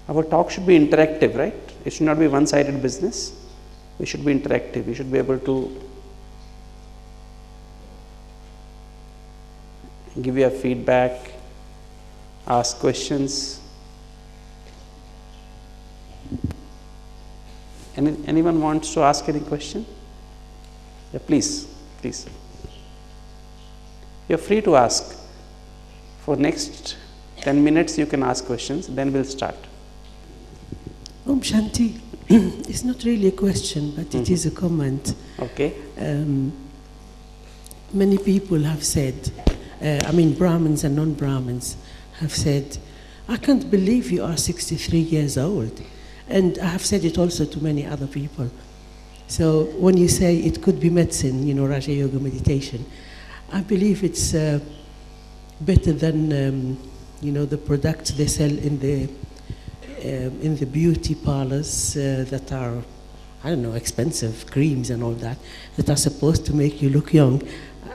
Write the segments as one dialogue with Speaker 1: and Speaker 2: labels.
Speaker 1: Our talk should be interactive, right? It should not be one-sided business. We should be interactive. We should be able to give you a feedback, ask questions. Anyone wants to ask any question? Yeah, please. You're free to ask. For next 10 minutes you can ask questions, then we'll start.
Speaker 2: Om Shanti. It's not really a question, but it is a comment.
Speaker 1: Okay.
Speaker 2: Many people have said, Brahmins and non-Brahmins have said, I can't believe you are 63 years old. And I have said it also to many other people. So when you say it could be medicine, Raja Yoga meditation, I believe it's better than, the products they sell in the beauty parlors that are, expensive creams and all that are supposed to make you look young.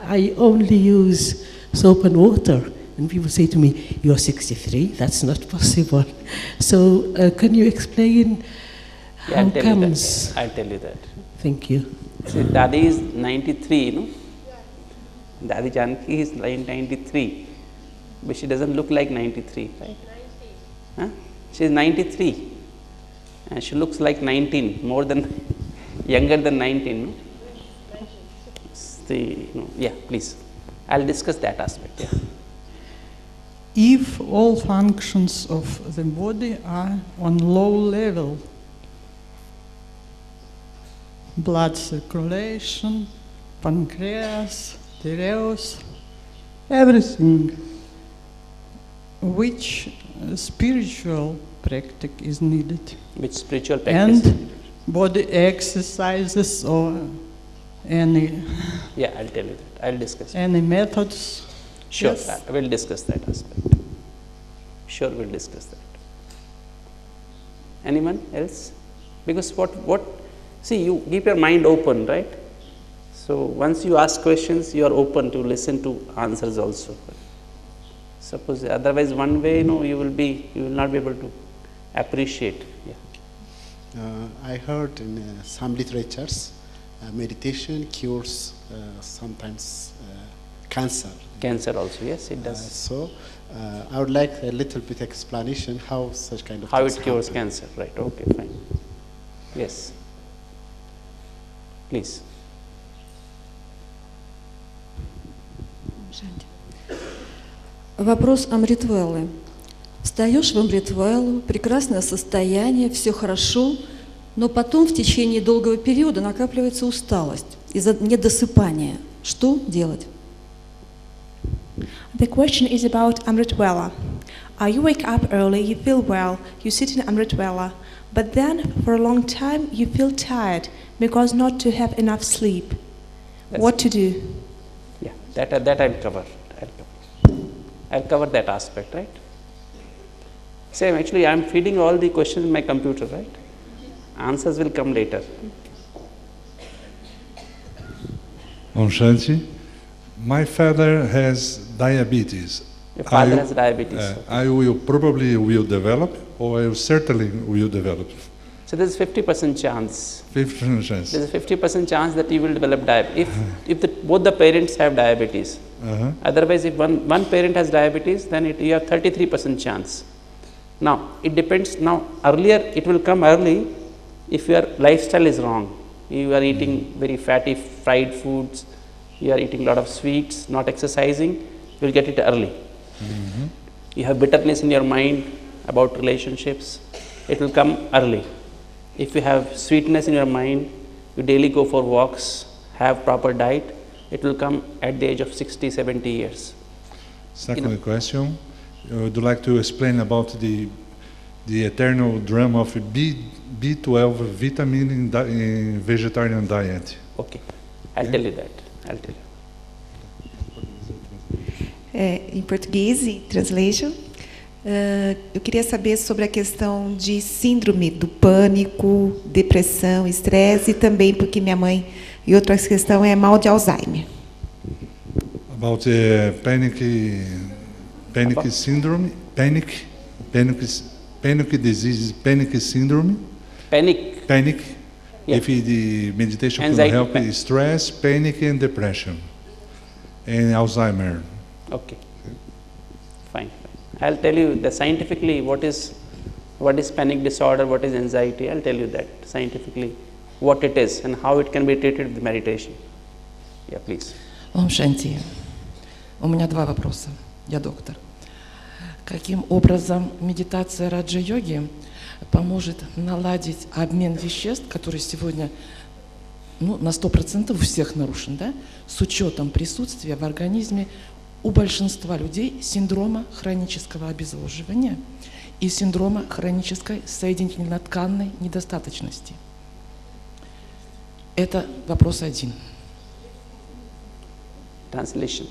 Speaker 2: I only use soap and water. And people say to me, you're 63? That's not possible. So can you explain how comes?
Speaker 1: I'll tell you that.
Speaker 2: Thank you.
Speaker 1: See, Dadi is 93, no? Dadi Janki is 93. But she doesn't look like 93, right? 90. Huh? She is 93. And she looks like 19, younger than 19. No? Yeah, please. I'll discuss that aspect. Yeah.
Speaker 3: If all functions of the body are on low level, blood circulation, pancreas, thyroid, everything, which spiritual practice is needed?
Speaker 1: Which spiritual practice?
Speaker 3: And body exercises or any...
Speaker 1: Yeah, I'll tell you that. I'll discuss.
Speaker 3: Any methods?
Speaker 1: Sure,
Speaker 3: Yes.
Speaker 1: I will discuss that aspect. Sure, we'll discuss that. Anyone else? Because see, you keep your mind open, right? So once you ask questions, you are open to listen to answers also. Suppose otherwise one way, you will not be able to appreciate. Yeah.
Speaker 4: I heard in some literatures, meditation cures sometimes cancer.
Speaker 1: Cancer also, yes, it does.
Speaker 4: So I would like a little bit explanation how such kind of
Speaker 1: how it
Speaker 4: things
Speaker 1: cures
Speaker 4: happen.
Speaker 1: cancer, right? Okay, fine. Yes. Please.
Speaker 5: Вопрос Амритвеллы. Встаешь в Амритвеллу, прекрасное состояние, все хорошо, но потом в течение долгого периода накапливается усталость из-за недосыпания. Что делать?
Speaker 6: The question is about Amritwala. You wake up early, you feel well, you sit in Amritwala, but then for a long time you feel tired because not to have enough sleep. What to do?
Speaker 1: Yeah, that I'll cover. I'll cover that aspect, right? Same, actually I'm feeding all the questions in my computer, right? Answers will come later.
Speaker 7: Om Shanti. My father has diabetes.
Speaker 1: Your father has diabetes.
Speaker 7: I will probably develop, or I certainly will develop.
Speaker 1: So there's 50% chance.
Speaker 7: 50% chance.
Speaker 1: There's a 50% chance that you will develop diabetes if both the parents have diabetes. Otherwise, if one parent has diabetes, then you have 33% chance. Now it depends. Now earlier it will come early if your lifestyle is wrong. You are eating very fatty fried foods. You are eating a lot of sweets, not exercising. You will get it early. You have bitterness in your mind about relationships. It will come early. If you have sweetness in your mind, you daily go for walks, have proper diet, it will come at the age of 60, 70 years.
Speaker 7: Second question, would you like to explain about the eternal drama of B12 vitamin in vegetarian diet?
Speaker 1: Okay, I'll tell you that. I'll tell you.
Speaker 8: Em português, e translation, eu queria saber sobre a questão de síndrome do pânico, depressão, estresse, e também porque minha mãe, e outra questão é mal de Alzheimer.
Speaker 7: About panic syndrome, panic panic disease, panic syndrome,
Speaker 1: Panic.
Speaker 7: panic.
Speaker 1: Yeah.
Speaker 7: If the meditation
Speaker 1: Anxiety,
Speaker 7: can help
Speaker 1: panic.
Speaker 7: stress, panic, and depression, and Alzheimer.
Speaker 1: Okay. Fine. I'll tell you the scientifically what is panic disorder, what is anxiety. I'll tell you that scientifically what it is and how it can be treated with meditation. Yeah, please.
Speaker 9: Ом Шанти. У меня два вопроса. Я доктор. Каким образом медитация раджа-йоги поможет наладить обмен веществ, который сегодня на 100% у всех нарушен, да? С учетом присутствия в организме у большинства людей синдрома хронического обезвоживания и синдрома хронической соединительно-тканной недостаточности. Это вопрос один.
Speaker 1: Translation.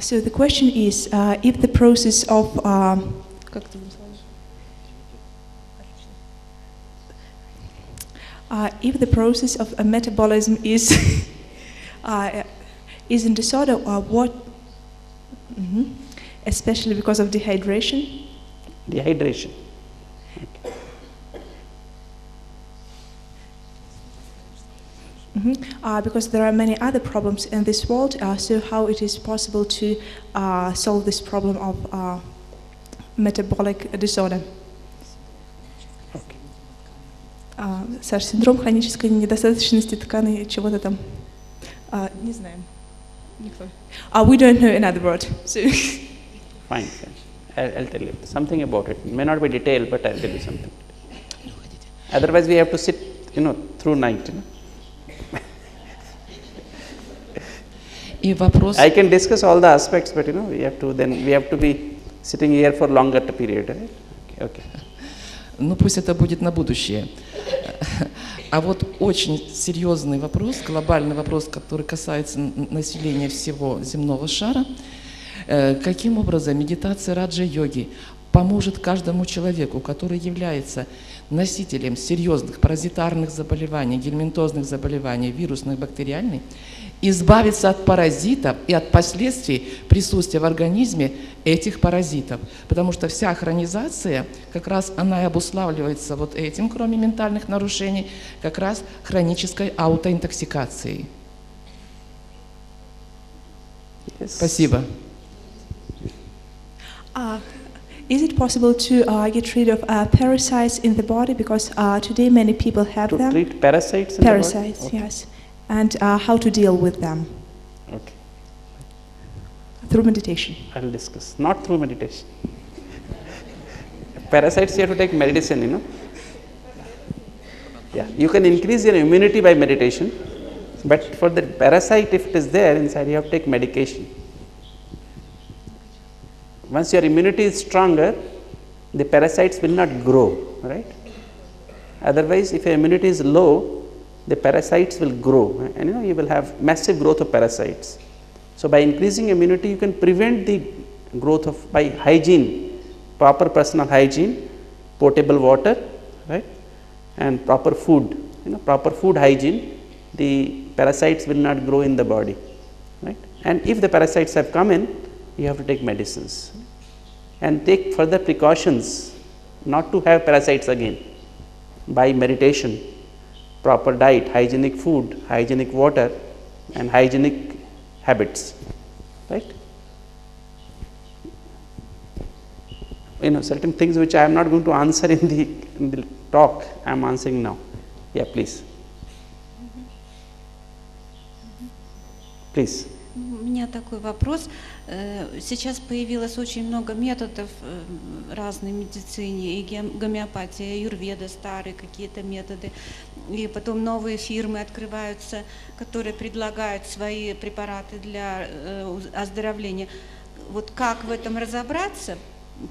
Speaker 6: So the question is, if the process of if the process of metabolism is is in disorder, what, especially because of dehydration.
Speaker 1: Dehydration.
Speaker 6: Because there are many other problems in this world, so how it is possible to solve this problem of metabolic disorder? Саш, синдром хронической недостаточности тканей чего-то там. Не знаем. Никто. We don't know another word. So
Speaker 1: Fine. I'll tell you something about it. It may not be detailed, but I'll tell you something. Otherwise, we have to sit, through night.
Speaker 9: И вопрос...
Speaker 1: I can discuss all the aspects, but we have to be sitting here for longer period, right? Okay.
Speaker 9: Ну пусть это будет на будущее. А вот очень серьезный вопрос, глобальный вопрос, который касается населения всего земного шара. Каким образом медитация раджа-йоги поможет каждому человеку, который является носителем серьезных паразитарных заболеваний, гельминтозных заболеваний, вирусных, бактериальных, избавиться от паразитов и от последствий присутствия в организме этих паразитов. Потому что вся хронизация, как раз она и обуславливается вот этим, кроме ментальных нарушений, как раз хронической аутоинтоксикацией.
Speaker 1: Yes.
Speaker 9: Спасибо.
Speaker 6: Is it possible to get rid of parasites in the body? Because today many people have
Speaker 1: To
Speaker 6: them.
Speaker 1: treat parasites in
Speaker 6: Parasites,
Speaker 1: the body? Okay.
Speaker 6: yes. And how to deal with them?
Speaker 1: Okay.
Speaker 6: Through meditation.
Speaker 1: I'll discuss. Not through meditation. Parasites, you have to take medicine, Yeah, you can increase your immunity by meditation, but for the parasite, if it is there inside, you have to take medication. Once your immunity is stronger, the parasites will not grow, right? Otherwise, if your immunity is low, the parasites will grow, and you will have massive growth of parasites. So by increasing immunity, you can prevent the growth of, by hygiene, proper personal hygiene, potable water, right, and proper food. Proper food hygiene, the parasites will not grow in the body, right? And if the parasites have come in, you have to take medicines and take further precautions not to have parasites again by meditation, proper diet, hygienic food, hygienic water, and hygienic habits, right? Certain things which I am not going to answer in the talk, I am answering now. Yeah, please. Please.
Speaker 10: У меня такой вопрос. Сейчас появилось очень много методов разной медицине, и гомеопатия, и аюрведа, старые какие-то методы, и потом новые фирмы открываются, которые предлагают свои препараты для оздоровления. Вот как в этом разобраться,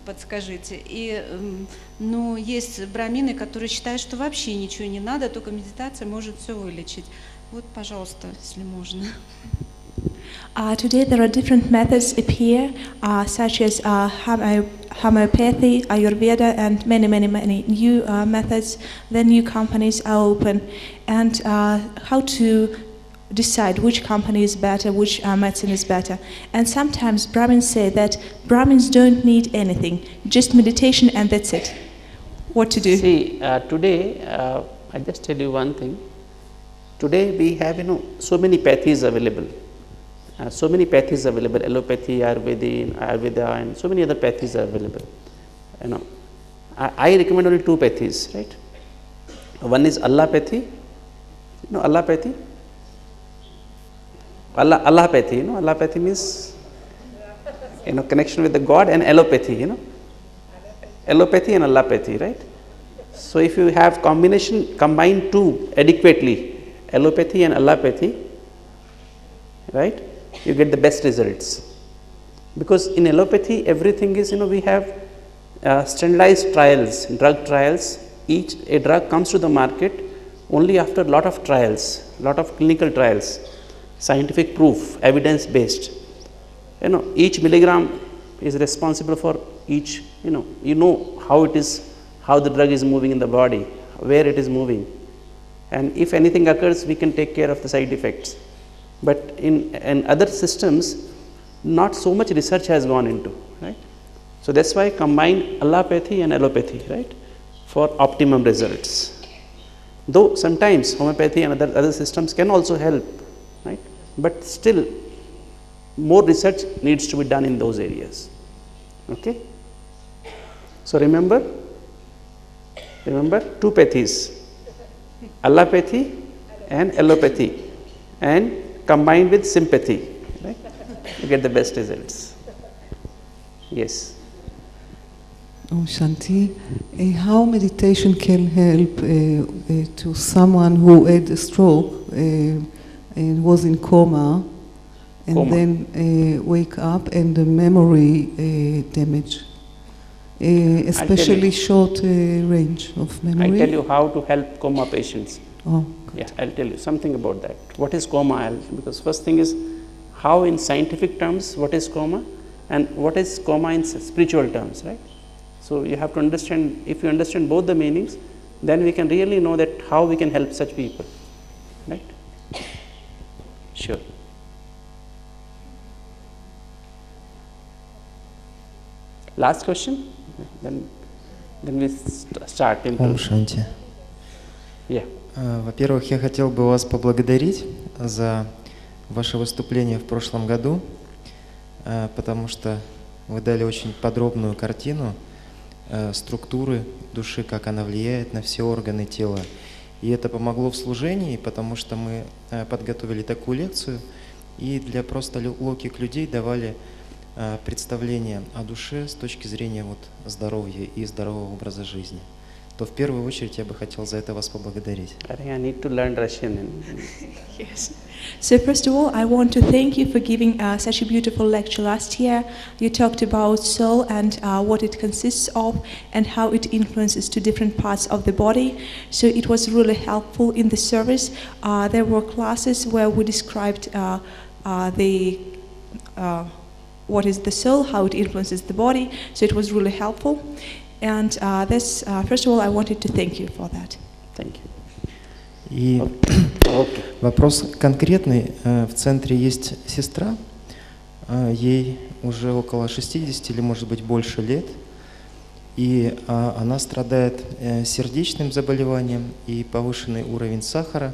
Speaker 10: подскажите? И есть брамины, которые считают, что вообще ничего не надо, только медитация может все вылечить. Вот, пожалуйста, если можно.
Speaker 6: Today there are different methods appear, such as homeopathy, Ayurveda, and many new methods. Then new companies are open, and how to decide which company is better, which medicine is better. And sometimes Brahmins say that Brahmins don't need anything, just meditation and that's it. What to do?
Speaker 1: See, today, I just tell you one thing. Today we have, so many pathies available. Allopathy, Ayurveda, and so many other pathies are available. I recommend only two pathies, right? One is allopathy. Allopathy? Allopathy, allopathy means, connection with the God, and allopathy, allopathy and allopathy, right? So if you have combine two adequately, allopathy and allopathy, right, you get the best results. Because in allopathy, everything is, we have standardized trials, drug trials. A drug comes to the market only after a lot of trials, lot of clinical trials, scientific proof, evidence based. Each milligram is responsible for each, how it is, how the drug is moving in the body, where it is moving. And if anything occurs, we can take care of the side effects. But in other systems, not so much research has gone into, right? So that's why combine allopathy and allopathy, right, for optimum results. Though sometimes homeopathy and other systems can also help, right? But still, more research needs to be done in those areas. Okay? So remember two pathies, allopathy and allopathy, and combined with sympathy, right? You get the best results. Yes.
Speaker 11: Shanti, how meditation can help to someone who had a stroke and was in coma, and then wake up and the memory damage, especially short range of memory?
Speaker 1: I'll tell you how to help coma patients.
Speaker 11: Oh,
Speaker 1: yeah, I'll tell you something about that. What is coma? Because first thing is, how in scientific terms, what is coma, and what is coma in spiritual terms, right? So you have to understand, if you understand both the meanings, then we can really know that how we can help such people, right? Sure. Last question, then we start.
Speaker 12: Om Shanti.
Speaker 1: Yeah.
Speaker 12: Во-первых, я хотел бы вас поблагодарить за ваше выступление в прошлом году, потому что вы дали очень подробную картину структуры души, как она влияет на все органы тела. И это помогло в служении, потому что мы подготовили такую лекцию и для просто легких людей давали представление о душе с точки зрения здоровья и здорового образа жизни. То в первую очередь я бы хотел за это вас поблагодарить.
Speaker 1: I think I need to learn Russian.
Speaker 6: Yes. So first of all, I want to thank you for giving such a beautiful lecture last year. You talked about soul and what it consists of and how it influences to different parts of the body. So it was really helpful in the service. There were classes where we described what is the soul, how it influences the body. So it was really helpful. And first of all, I wanted to thank you for that.
Speaker 1: Thank you.
Speaker 12: И вопрос конкретный. В центре есть сестра, ей уже около 60 или, может быть, больше лет, и она страдает сердечным заболеванием и повышенный уровень сахара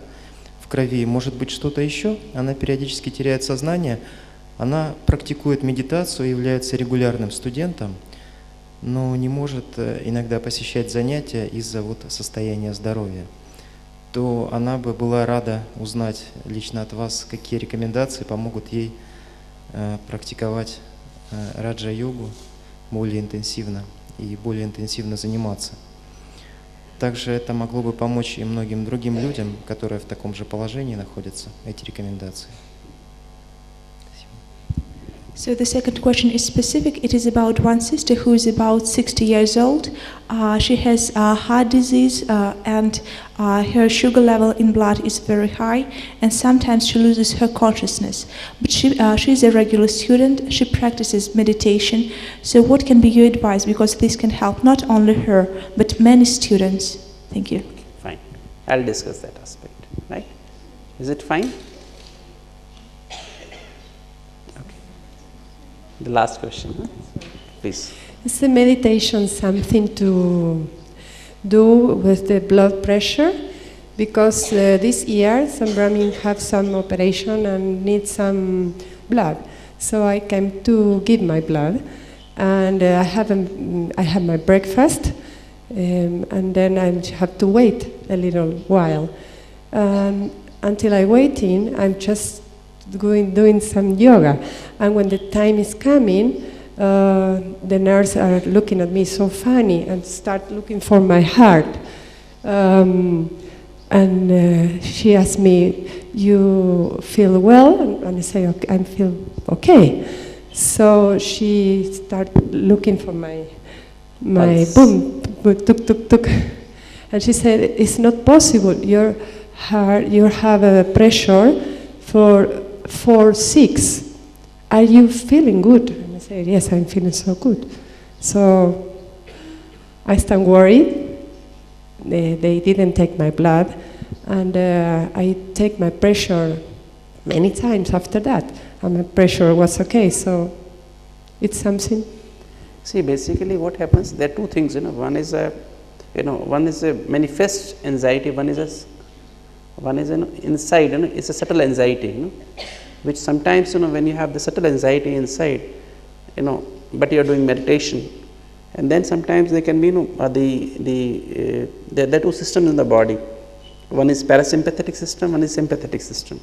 Speaker 12: в крови. Может быть, что-то еще? Она периодически теряет сознание. Она практикует медитацию, является регулярным студентом, но не может иногда посещать занятия из-за состояния здоровья. То она бы была рада узнать лично от вас, какие рекомендации помогут ей практиковать раджа-йогу более интенсивно и более интенсивно заниматься. Также это могло бы помочь и многим другим людям, которые в таком же положении находятся, эти рекомендации.
Speaker 6: So the second question is specific. It is about one sister who is about 60 years old. She has heart disease and her sugar level in blood is very high, and sometimes she loses her consciousness. But she is a regular student. She practices meditation. So what can be your advice? Because this can help not only her, but many students. Thank you.
Speaker 1: Fine. I'll discuss that aspect. Right? Is it fine? The last question, huh? Please.
Speaker 13: Is the meditation something to do with the blood pressure? Because this year some Brahmin have some operation and need some blood. So I came to give my blood, and I have my breakfast, and then I have to wait a little while. Until I waiting, I'm just doing some yoga, and when the time is coming, the nurse are looking at me so funny and start looking for my heart, and she asked me, "You feel well?" And I say, "Okay, I feel okay." So she start looking for my boom, tuk tuk tuk, and she said, "It's not possible. Your heart, you have a pressure for 4.6. Are you feeling good?" And I said, "Yes, I'm feeling so good." So I stand worried. They didn't take my blood, and I take my pressure many times after that, and my pressure was okay. So it's something.
Speaker 1: See, basically, what happens? There are two things. One is a manifest anxiety. One is inside. It's a subtle anxiety. Which sometimes, when you have the subtle anxiety inside, but you are doing meditation, and then sometimes there can be, there are two systems in the body. One is parasympathetic system, one is sympathetic system.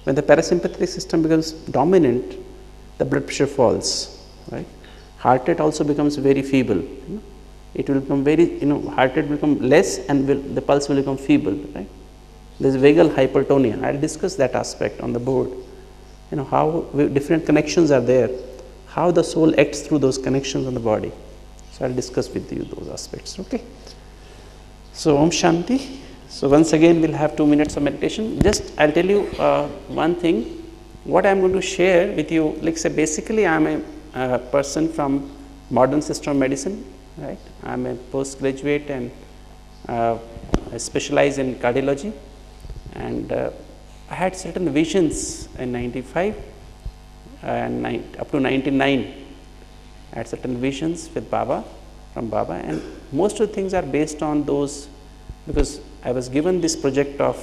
Speaker 1: When the parasympathetic system becomes dominant, the blood pressure falls, right? Heart rate also becomes very feeble. It will become very, heart rate will become less, and the pulse will become feeble, right? There is vagal hypertonia. I will discuss that aspect on the board. How different connections are there, how the soul acts through those connections on the body. So I will discuss with you those aspects. Okay. So Om Shanti. So once again we will have 2 minutes of meditation. Just I will tell you one thing. What I am going to share with you, like say basically I am a person from modern system of medicine, right? I am a postgraduate and I specialize in cardiology, and I had certain visions in 95 and up to 99. I had certain visions with Baba, from Baba, and most of the things are based on those, because I was given this project of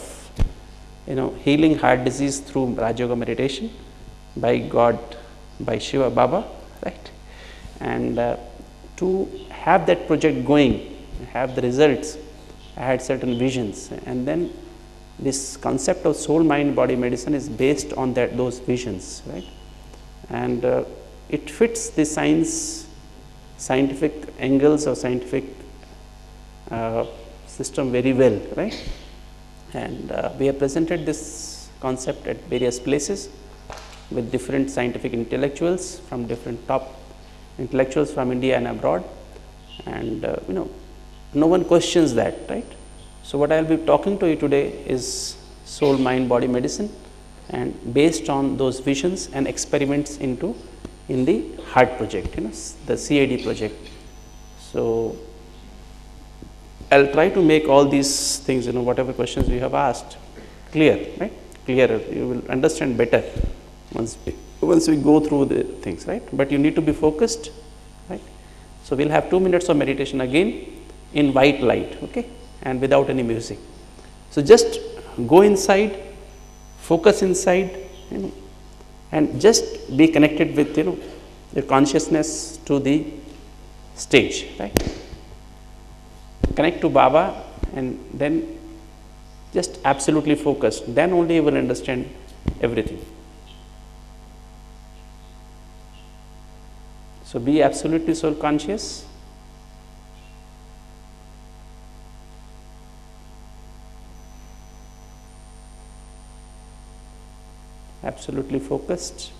Speaker 1: healing heart disease through Raj Yoga meditation by God, by Shiva Baba, right? And to have that project going, have the results, I had certain visions, and then this concept of soul, mind, body medicine is based on those visions, right? And it fits the scientific angles or scientific system very well, right? And we have presented this concept at various places with different scientific intellectuals from different top intellectuals from India and abroad, and no one questions that, right? So what I will be talking to you today is soul, mind, body medicine, and based on those visions and experiments in the heart project, the CAD project. So I'll try to make all these things, whatever questions you have asked, clear, right? Clearer. You will understand better once we go through the things, right? But you need to be focused, right? So we'll have 2 minutes of meditation again in white light, okay, and without any music. So just go inside, focus inside, and just be connected with your consciousness to the stage, right? Connect to Baba, and then just absolutely focused. Then only you will understand everything. So be absolutely soul conscious. Absolutely focused.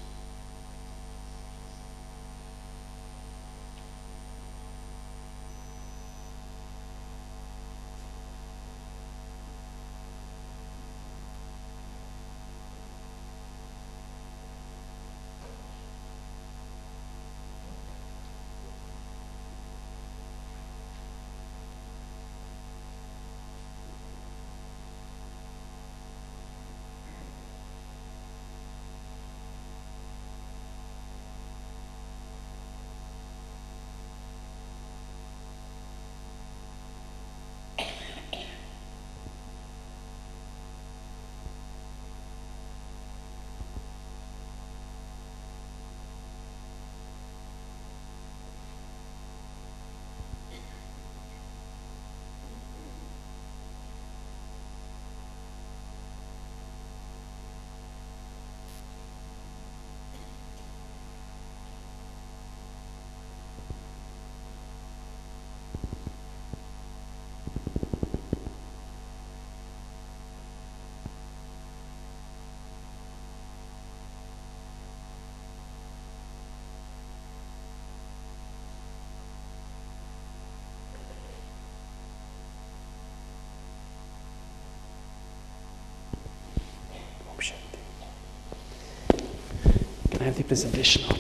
Speaker 1: have the presentation on.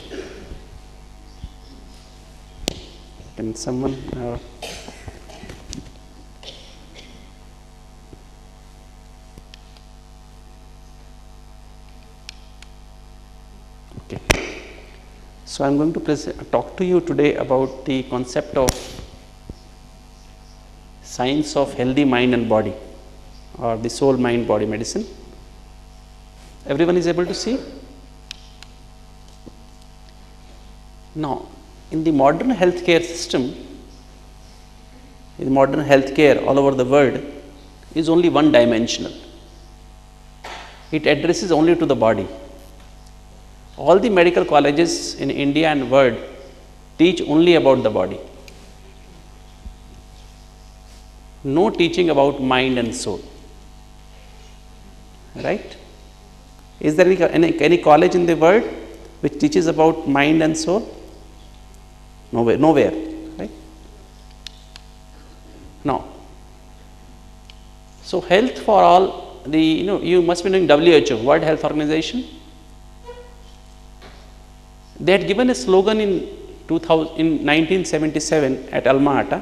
Speaker 1: Can someone? Okay. So I'm going to talk to you today about the concept of science of healthy mind and body, or the soul, mind, body medicine. Everyone is able to see? Now, in the modern healthcare system, in modern healthcare all over the world is only one dimensional. It addresses only to the body. All the medical colleges in India and world teach only about the body. No teaching about mind and soul. Right? Is there any college in the world which teaches about mind and soul? Nowhere, right? Now, so health for all, you must be knowing WHO, World Health Organization. They had given a slogan in 1977 at Alma-Ata,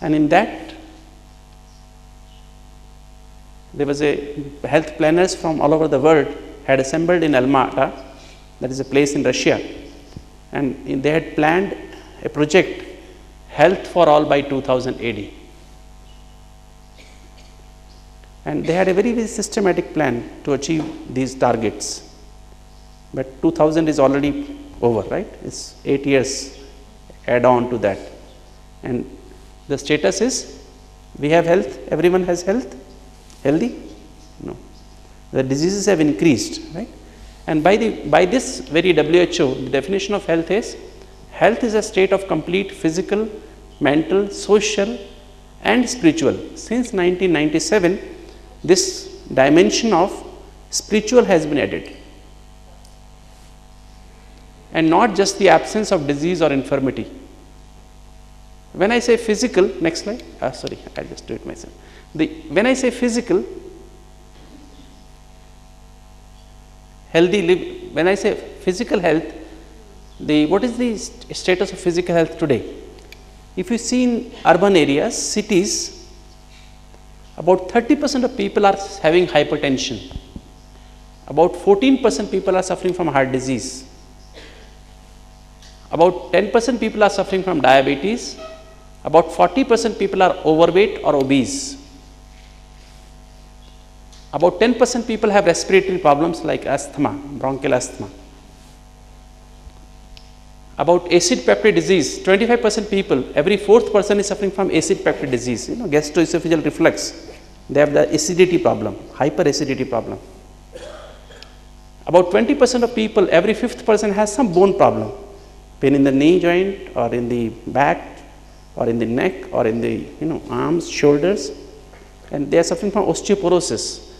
Speaker 1: and in that there was a health planners from all over the world had assembled in Alma-Ata, that is a place in Russia, and they had planned a project, Health for All by 2000 AD. And they had a very, very systematic plan to achieve these targets. But 2000 is already over, right? It's 8 years add on to that. And the status is, we have health, everyone has health, healthy? No. The diseases have increased, right? And by this very WHO, the definition of health is a state of complete physical, mental, social and spiritual. Since 1997, this dimension of spiritual has been added. And not just the absence of disease or infirmity. When I say physical, next slide, sorry, I'll just do it myself. When I say physical, when I say physical health, what is the status of physical health today? If you see in urban areas, cities, about 30% of people are having hypertension. About 14% people are suffering from heart disease. About 10% people are suffering from diabetes. About 40% people are overweight or obese. About 10% people have respiratory problems like asthma, bronchial asthma. About acid peptic disease, 25% people, every fourth person is suffering from acid peptic disease, gastroesophageal reflux. They have the acidity problem, hyperacidity problem. About 20% of people, every fifth person has some bone problem, pain in the knee joint or in the back or in the neck or in the arms, shoulders, and they are suffering from osteoporosis.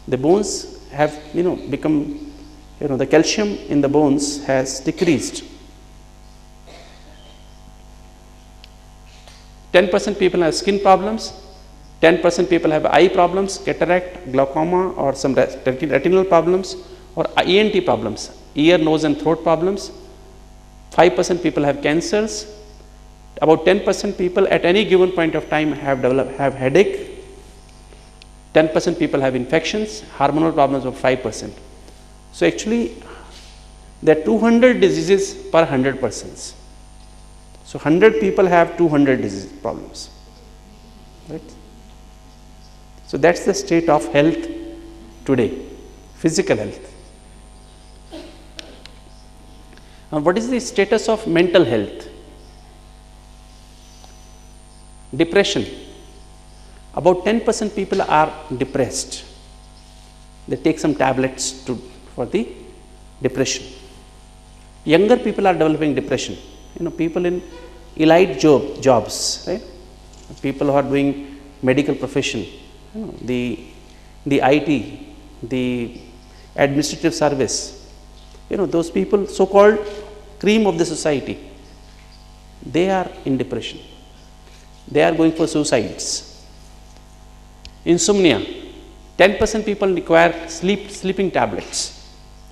Speaker 1: The bones have become, the calcium in the bones has decreased. 10% people have skin problems, 10% people have eye problems, cataract, glaucoma or some retinal problems or ENT problems, ear, nose and throat problems. 5% people have cancers. About 10% people at any given point of time have headache. 10% people have infections, hormonal problems of 5%. So actually there are 200 diseases per 100 persons. So 100 people have 200 disease problems, right? So that's the state of health today, physical health. And what is the status of mental health? Depression. About 10% people are depressed. They take some tablets for the depression. Younger people are developing depression. People in elite jobs, right? People who are doing medical profession, the IT, the administrative service, those people, so-called cream of the society, they are in depression. They are going for suicides. Insomnia, 10% people require sleeping tablets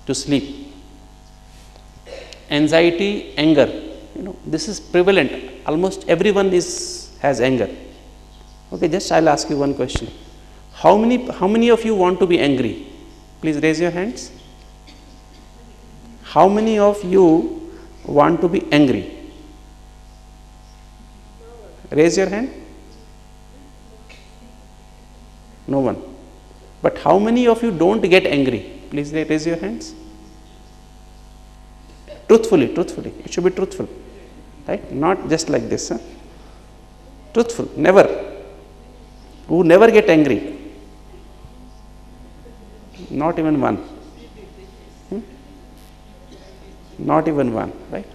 Speaker 1: to sleep. anxiety, anger. This is prevalent. Almost everyone has anger. Okay, just I'll ask you one question. How many of you want to be angry? Please raise your hands. How many of you want to be angry? Raise your hand. No one. But how many of you don't get angry? Please raise your hands. Truthfully, it should be truthful, right? Not just like this. Truthful, never. Who never get angry? Not even one. Not even one, right?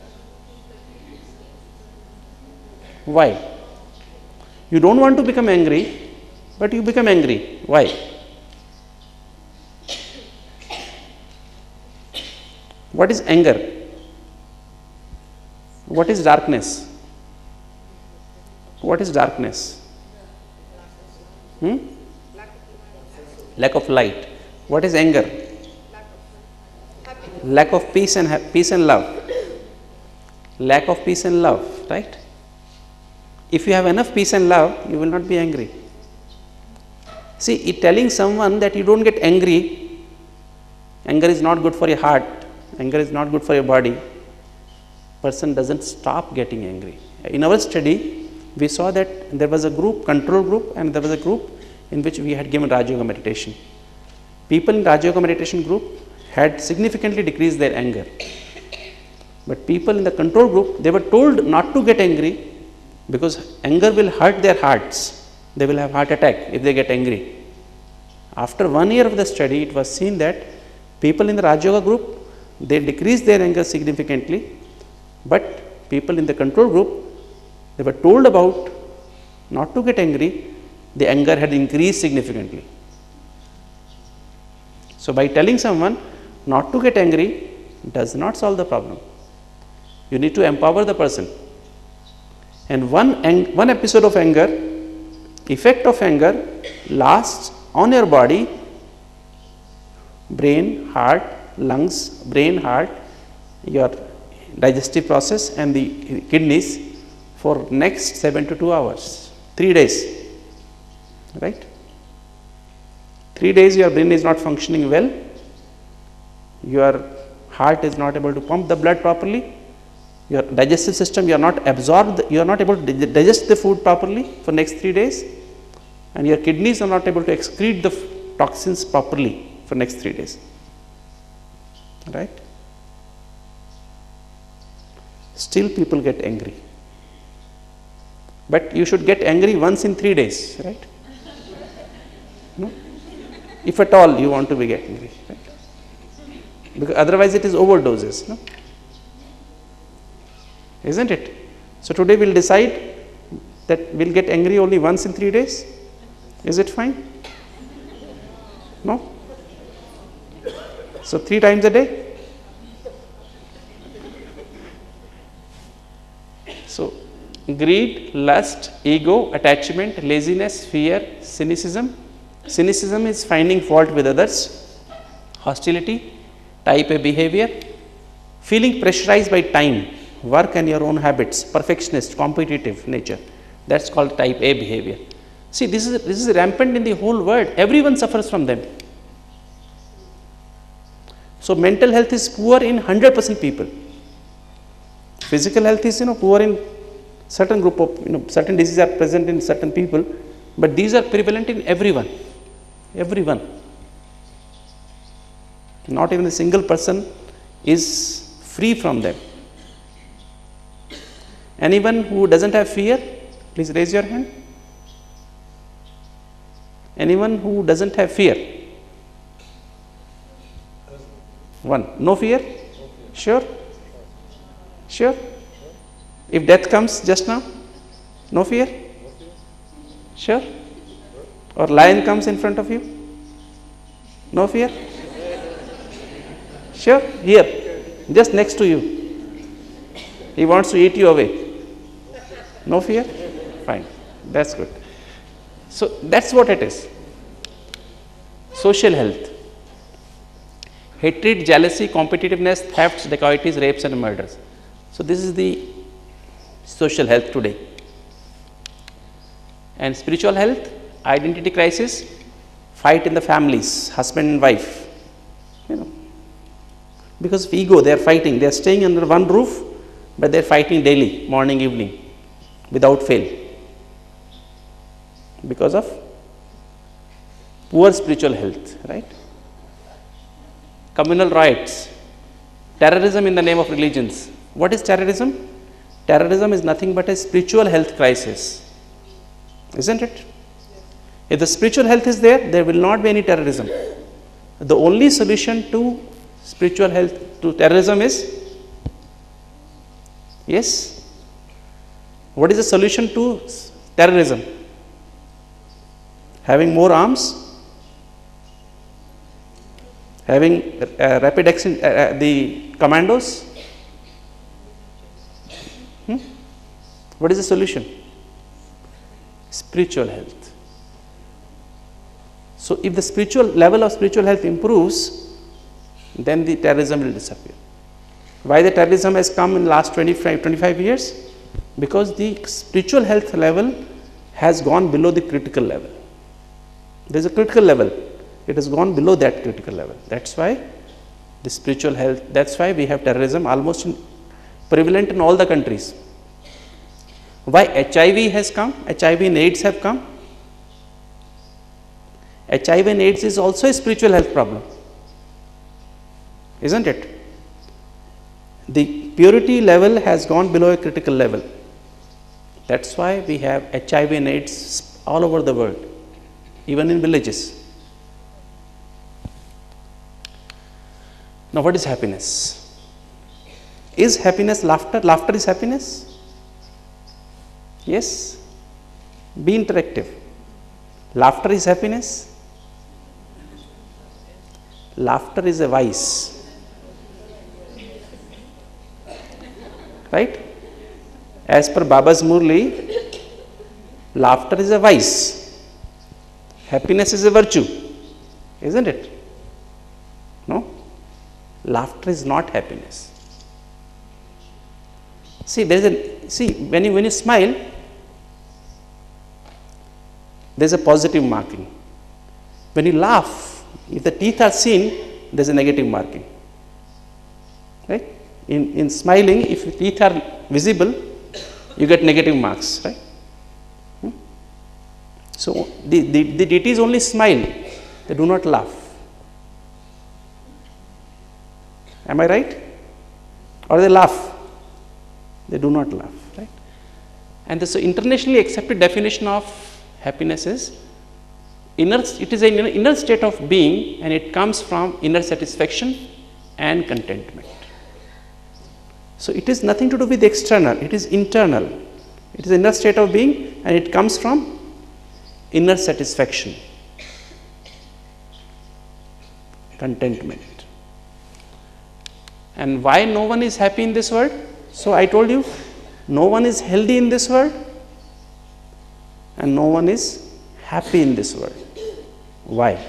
Speaker 1: Why? You don't want to become angry, but you become angry. Why? What is anger? What is darkness? What is darkness? Lack of light. What is anger? Lack of peace and love. Lack of peace and love, right? If you have enough peace and love, you will not be angry. See, telling someone that you don't get angry, anger is not good for your heart, anger is not good for your body, person doesn't stop getting angry. In our study, we saw that there was a group, control group, and there was a group in which we had given Raj Yoga meditation. People in Raj Yoga meditation group had significantly decreased their anger. But people in the control group, they were told not to get angry because anger will hurt their hearts. They will have heart attack if they get angry. After 1 year of the study, it was seen that people in the Raj Yoga group, they decreased their anger significantly, but people in the control group, they were told about not to get angry, the anger had increased significantly. So by telling someone not to get angry does not solve the problem. You need to empower the person. And one episode of anger, effect of anger lasts on your body, brain, heart, lungs, brain, heart, your digestive process and the kidneys for next 7 to 2 hours, 3 days, right? 3 days your brain is not functioning well, your heart is not able to pump the blood properly, your digestive system, you are not able to digest the food properly for next 3 days, and your kidneys are not able to excrete the toxins properly for next 3 days, right? Still people get angry, but you should get angry once in 3 days, right? No? If at all you want to be getting angry, right? Because otherwise it is overdoses, no? Isn't it? So today we'll decide that we'll get angry only once in 3 days. Is it fine? No? So 3 times a day? So greed, lust, ego, attachment, laziness, fear, cynicism. Cynicism is finding fault with others, hostility, type A behavior, feeling pressurized by time, work and your own habits, perfectionist, competitive nature. That's called type A behavior. See, this is rampant in the whole world. Everyone suffers from them. So mental health is poor in 100% people. Physical health is poor in certain group of certain diseases are present in certain people, but these are prevalent in everyone. Everyone. Not even a single person is free from them. Anyone who doesn't have fear, please raise your hand. Anyone who doesn't have fear? One. No fear? Sure? Sure? If death comes just now, no fear? Sure? Or lion comes in front of you? No fear? Sure? Here, just next to you. He wants to eat you away. No fear? Fine. That's good. So that's what it is. Social health. hatred, jealousy, competitiveness, thefts, dacoities, rapes and murders. So, this is the social health today. And spiritual health, identity crisis, fight in the families, husband and wife, because of ego they are fighting, they are staying under one roof, but they are fighting daily, morning, evening, without fail, because of poor spiritual health, right? Communal riots, terrorism in the name of religions. What is terrorism? Terrorism is nothing but a spiritual health crisis, isn't it? If the spiritual health is there, there will not be any terrorism. The only solution to spiritual health, to terrorism is, yes, what is the solution to terrorism? Having more arms, having rapid action, the commandos. What is the solution? Spiritual health. So, if the spiritual level of spiritual health improves, then the terrorism will disappear. Why the terrorism has come in the last 25 years? Because the spiritual health level has gone below the critical level. There is a critical level, it has gone below that critical level. That is why the spiritual health, that is why we have terrorism almost prevalent in all the countries. Why HIV has come? HIV and AIDS have come. HIV and AIDS is also a spiritual health problem, isn't it? The purity level has gone below a critical level. That is why we have HIV and AIDS all over the world, even in villages. Now, what is happiness? Is happiness laughter? Laughter is happiness? Yes. Be interactive. Laughter is happiness? Laughter is a vice, right? As per Baba's Murli, laughter is a vice, happiness is a virtue, isn't it? No? Laughter is not happiness. See, when you smile, there is a positive marking. When you laugh, if the teeth are seen, there is a negative marking, right? In smiling, if the teeth are visible, you get negative marks, right? So, the deities only smile, they do not laugh. Am I right? Or they laugh? They do not laugh, right? And so internationally accepted definition of happiness is it is an inner state of being, and it comes from inner satisfaction and contentment. So, it is nothing to do with external, it is internal. It is an inner state of being, and it comes from inner satisfaction, contentment. And why no one is happy in this world? So, I told you, no one is healthy in this world, and no one is happy in this world. Why?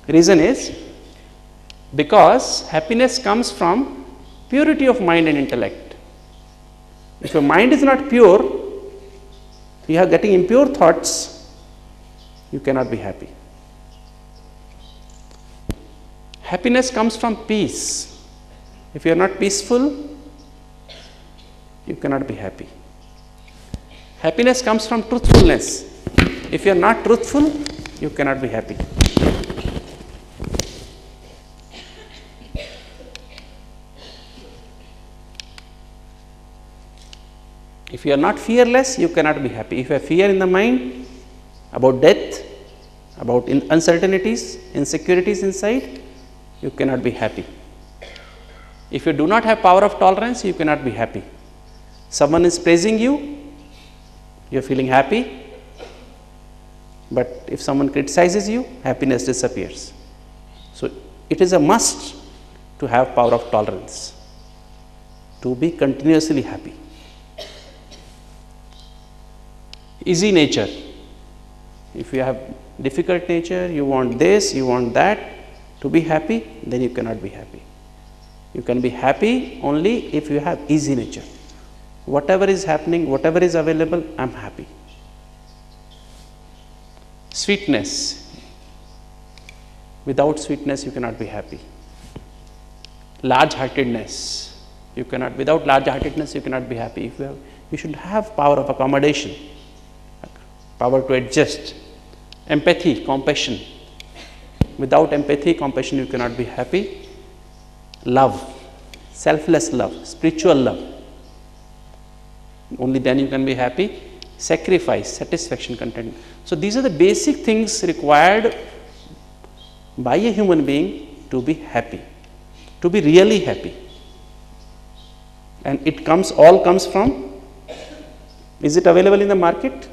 Speaker 1: Reason is because happiness comes from purity of mind and intellect. If your mind is not pure, you are getting impure thoughts, you cannot be happy. Happiness comes from peace. If you are not peaceful, you cannot be happy. Happiness comes from truthfulness. If you are not truthful, you cannot be happy. If you are not fearless, you cannot be happy. If you have fear in the mind about death, about uncertainties, insecurities inside, you cannot be happy. If you do not have power of tolerance, you cannot be happy. Someone is praising you, you are feeling happy. But if someone criticizes you, happiness disappears. So, it is a must to have power of tolerance, to be continuously happy. Easy nature. If you have difficult nature, you want this, you want that, To be happy, then you cannot be happy. You can be happy only if you have easy nature. Whatever is happening, whatever is available, I am happy. Sweetness. Without sweetness, you cannot be happy. Large-heartedness. You cannot, without large-heartedness, you cannot be happy. If you should have power of accommodation, power to adjust, empathy, compassion. Without empathy, compassion, you cannot be happy. Love, selfless love, spiritual love. Only then you can be happy. Sacrifice, satisfaction, contentment. So these are the basic things required by a human being to be happy, to be really happy. And it all comes from, is it available in the market?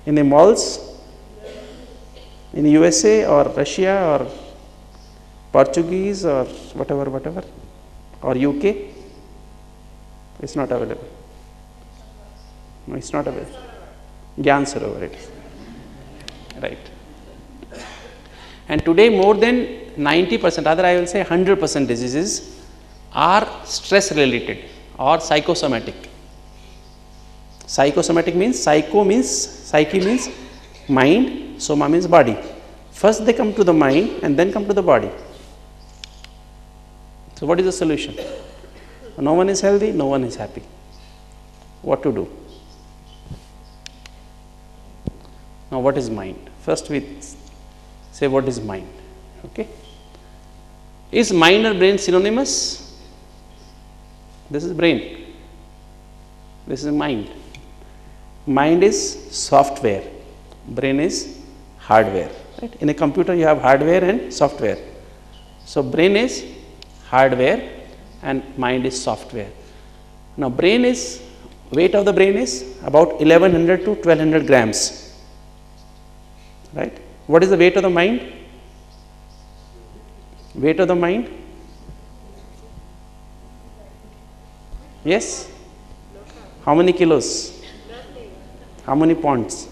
Speaker 1: In the malls? In the USA or Russia or Portuguese or whatever, or UK? It's not available. No, it's not available. Gyan Sarovar it is. Right. And today more than 90%, rather I will say 100% diseases are stress related or psychosomatic. Psychosomatic means, psyche means mind, soma means body. First they come to the mind and then come to the body. So what is the solution? No one is healthy, no one is happy. What to do? Now what is mind? First we say what is mind. Okay. Is mind or brain synonymous? This is brain. This is mind. Mind is software. Brain is hardware. Right? In a computer you have hardware and software. So brain is hardware and mind is software. Now weight of the brain is about 1100 to 1200 grams. Right? What is the weight of the mind? Weight of the mind? Yes? How many kilos? How many pounds?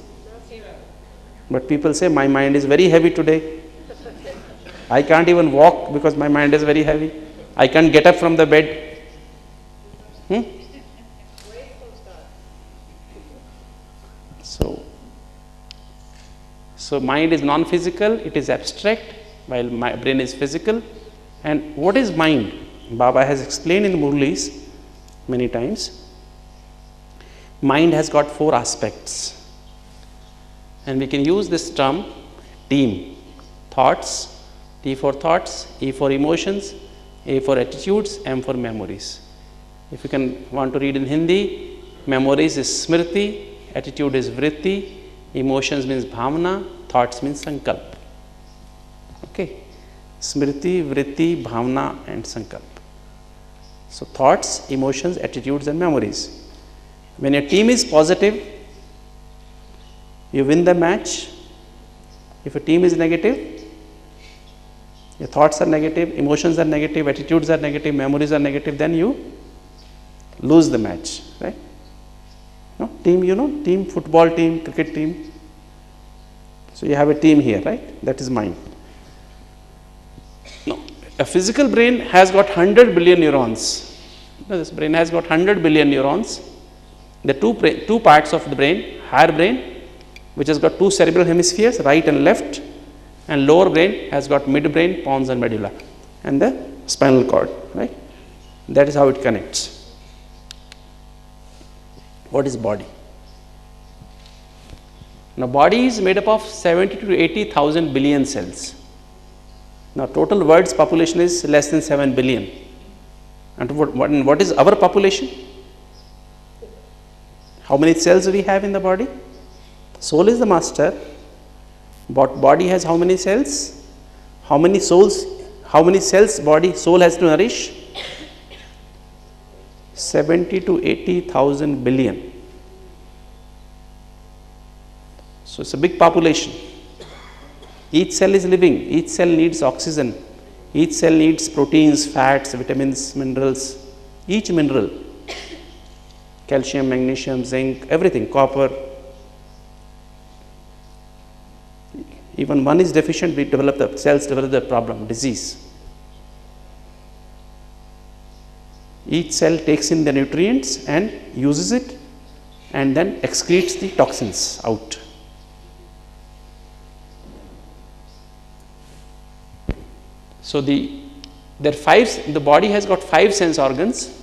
Speaker 1: But people say my mind is very heavy today. I can't even walk because my mind is very heavy. I can't get up from the bed. So mind is non-physical, it is abstract, while my brain is physical. And what is mind? Baba has explained in Murlis many times. Mind has got 4 aspects. And we can use this term team. Thoughts, T for thoughts, E for emotions, A for attitudes, M for memories. If you can want to read in Hindi, memories is smriti, attitude is vritti, emotions means bhavana, thoughts means sankalp. Okay. Smriti, vritti, bhavana and sankalp. So thoughts, emotions, attitudes and memories. When your team is positive, you win the match. If a team is negative, your thoughts are negative, emotions are negative, attitudes are negative, memories are negative, then you lose the match, right? No? Team, team, football team, cricket team. So you have a team here, right? That is mind. No, a physical brain has got 100 billion neurons. This brain has got 100 billion neurons. The two parts of the brain, higher brain, which has got 2 cerebral hemispheres, right and left, and lower brain has got midbrain, pons and medulla, and the spinal cord, right? That is how it connects. What is body? Now body is made up of 70 to 80,000 billion cells. Now total world's population is less than 7 billion. And what is our population? How many cells we have in the body? Soul is the master. But body has how many cells? How many cells soul has to nourish? 70 to 80,000 billion. So it's a big population. Each cell is living, each cell needs oxygen, each cell needs proteins, fats, vitamins, minerals, each mineral, calcium, magnesium, zinc, everything, copper. Even one is deficient, we develop the cells develop the problem, disease. Each cell takes in the nutrients and uses it and then excretes the toxins out. So the body has got 5 sense organs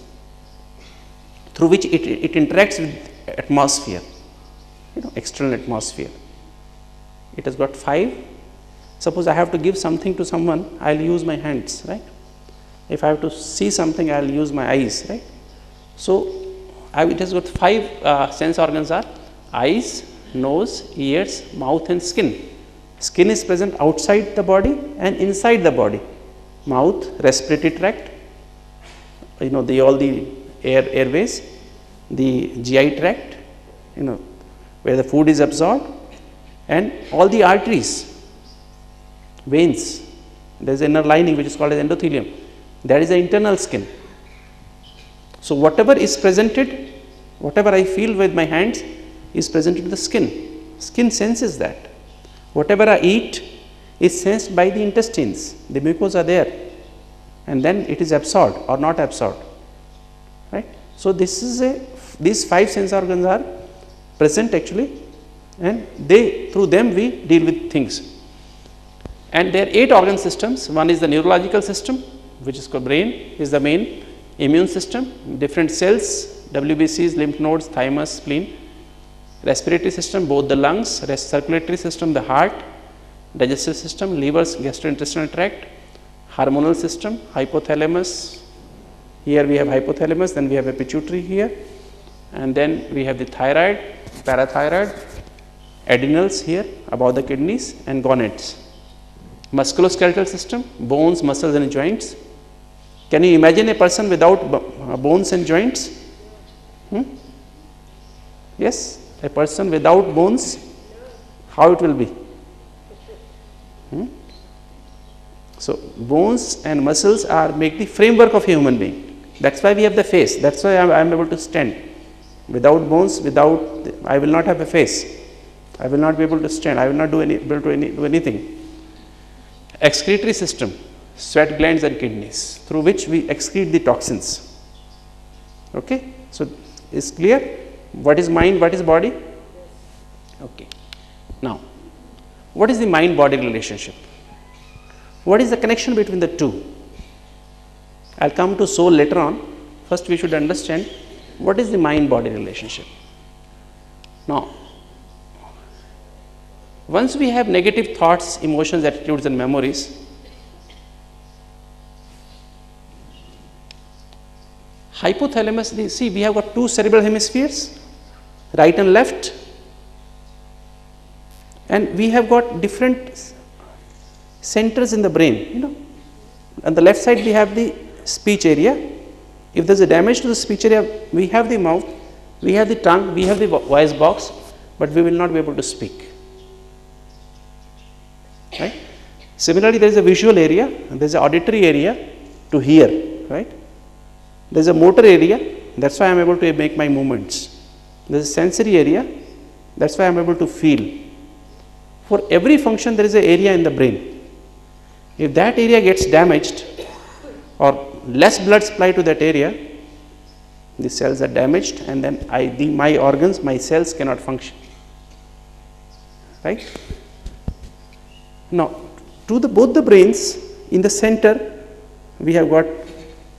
Speaker 1: through which it interacts with atmosphere, external atmosphere. It has got 5. Suppose I have to give something to someone, I will use my hands, right? If I have to see something, I will use my eyes, right? So it has got 5 sense organs are eyes, nose, ears, mouth and skin. Skin is present outside the body and inside the body. Mouth, respiratory tract, all the airways, the GI tract, where the food is absorbed, and all the arteries, veins. There is an inner lining which is called as endothelium. That is the internal skin. So whatever is presented, whatever I feel with my hands is presented to the skin. Skin senses that. Whatever I eat is sensed by the intestines. The mucosa are there, and then it is absorbed or not absorbed, right? So these 5 sense organs are present actually, and through them we deal with things. And there are 8 organ systems. One is the neurological system, which is called brain, is the main. Immune system, different cells, WBCs, lymph nodes, thymus, spleen. Respiratory system, both the lungs. Circulatory system, the heart. Digestive system, livers, gastrointestinal tract. Hormonal system, hypothalamus. Here we have hypothalamus, then we have a pituitary here, and then we have the thyroid, parathyroid, adrenals here above the kidneys, and gonads. Musculoskeletal system, bones, muscles and joints. Can you imagine a person without bones and joints? Yes, a person without bones, how it will be? So bones and muscles make the framework of a human being. That's why we have the face. That's why I am able to stand. Without bones, I will not have a face. I will not be able to stand. I will not do anything. Excretory system, sweat glands and kidneys, through which we excrete the toxins. Okay, so is clear what is mind, what is body? Okay. Now, what is the mind-body relationship? What is the connection between the two? I will come to soul later on. First, we should understand what is the mind-body relationship. Now, once we have negative thoughts, emotions, attitudes and memories, hypothalamus, see, we have got 2 cerebral hemispheres, right and left, and we have got different centers in the brain. On the left side we have the speech area. If there is a damage to the speech area, we have the mouth, we have the tongue, we have the voice box, but we will not be able to speak. Right? Similarly, there is a visual area, and there is an auditory area to hear. Right? There is a motor area, that's why I am able to make my movements. There is a sensory area, that's why I am able to feel. For every function, there is an area in the brain. If that area gets damaged or less blood supply to that area, the cells are damaged, and then my organs, my cells cannot function. Right? Now, both the brains, in the center, we have got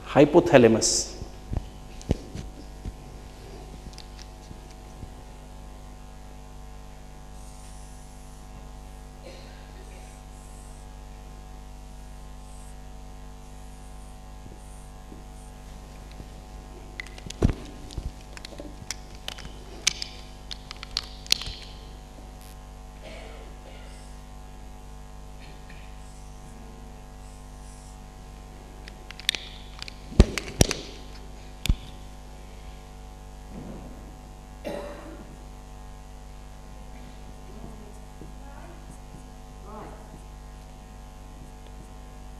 Speaker 1: hypothalamus.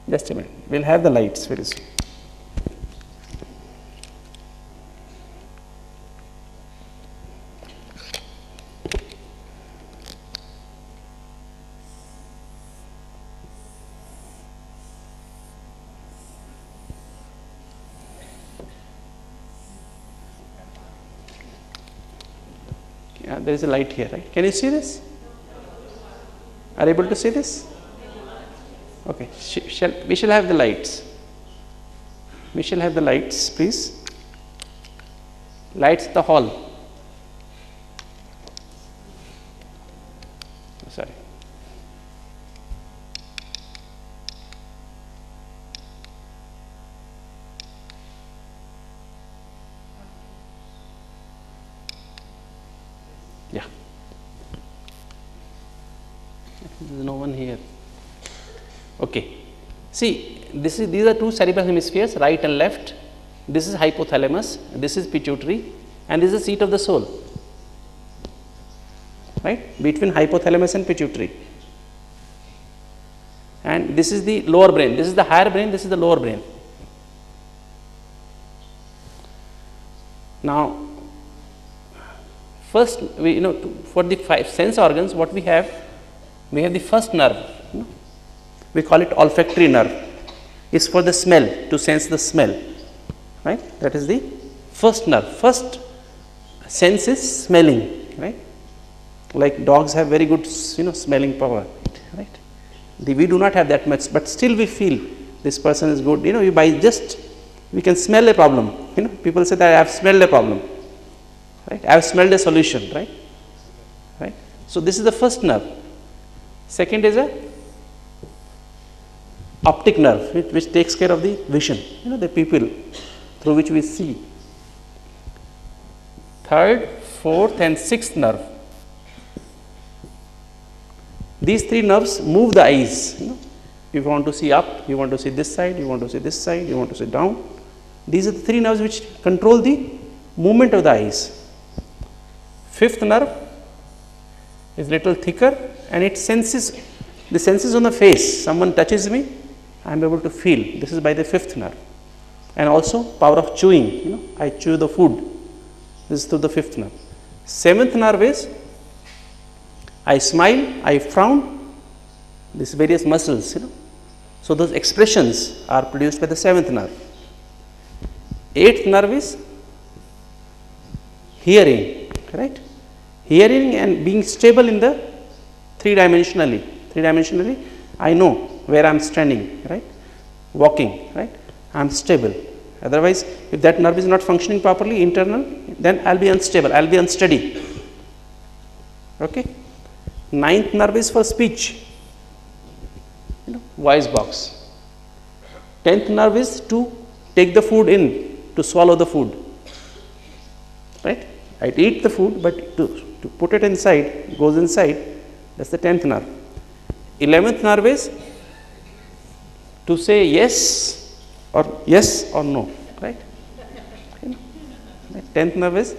Speaker 1: Just a minute, we will have the lights very soon. There is a light here, right? Can you see this? Are you able to see this? Okay, we shall have the lights. We shall have the lights, please. Lights the hall. Sorry. Yeah. There is no one here. Okay. See, these are two cerebral hemispheres, right and left. This is hypothalamus, this is pituitary, and this is the seat of the soul. Right? Between hypothalamus and pituitary. And this is the lower brain. This is the higher brain, this is the lower brain. Now, first, for the 5 sense organs, what we have the first nerve. We call it olfactory nerve. It's for the smell, to sense the smell. Right? That is the first nerve. First sense is smelling. Right? Like dogs have very good, smelling power. Right? We do not have that much, but still we feel this person is good. We can smell a problem. People say that I have smelled a problem. Right? I have smelled a solution. Right? Right? So this is the first nerve. Second is a optic nerve, which takes care of the vision, the pupil through which we see. Third, fourth and sixth nerve. These 3 nerves move the eyes. You want to see up, you want to see this side, you want to see this side, you want to see down. These are the 3 nerves which control the movement of the eyes. Fifth nerve is little thicker, and it senses the senses on the face. Someone touches me, I am able to feel. This is by the fifth nerve. And also power of chewing. I chew the food. This is through the fifth nerve. Seventh nerve is I smile, I frown. These various muscles. So those expressions are produced by the seventh nerve. Eighth nerve is hearing. Right? Hearing and being stable in the three-dimensionally. Three-dimensionally, I know where I am standing, right? Walking, right? I am stable. Otherwise, if that nerve is not functioning properly, internal, then I will be unstable, I will be unsteady. Okay? Ninth nerve is for speech, voice box. 10th nerve is to take the food in, to swallow the food. Right? I eat the food, but to put it inside, goes inside, that's the 10th nerve. 11th nerve is to say yes or no, right? 10th nerve is,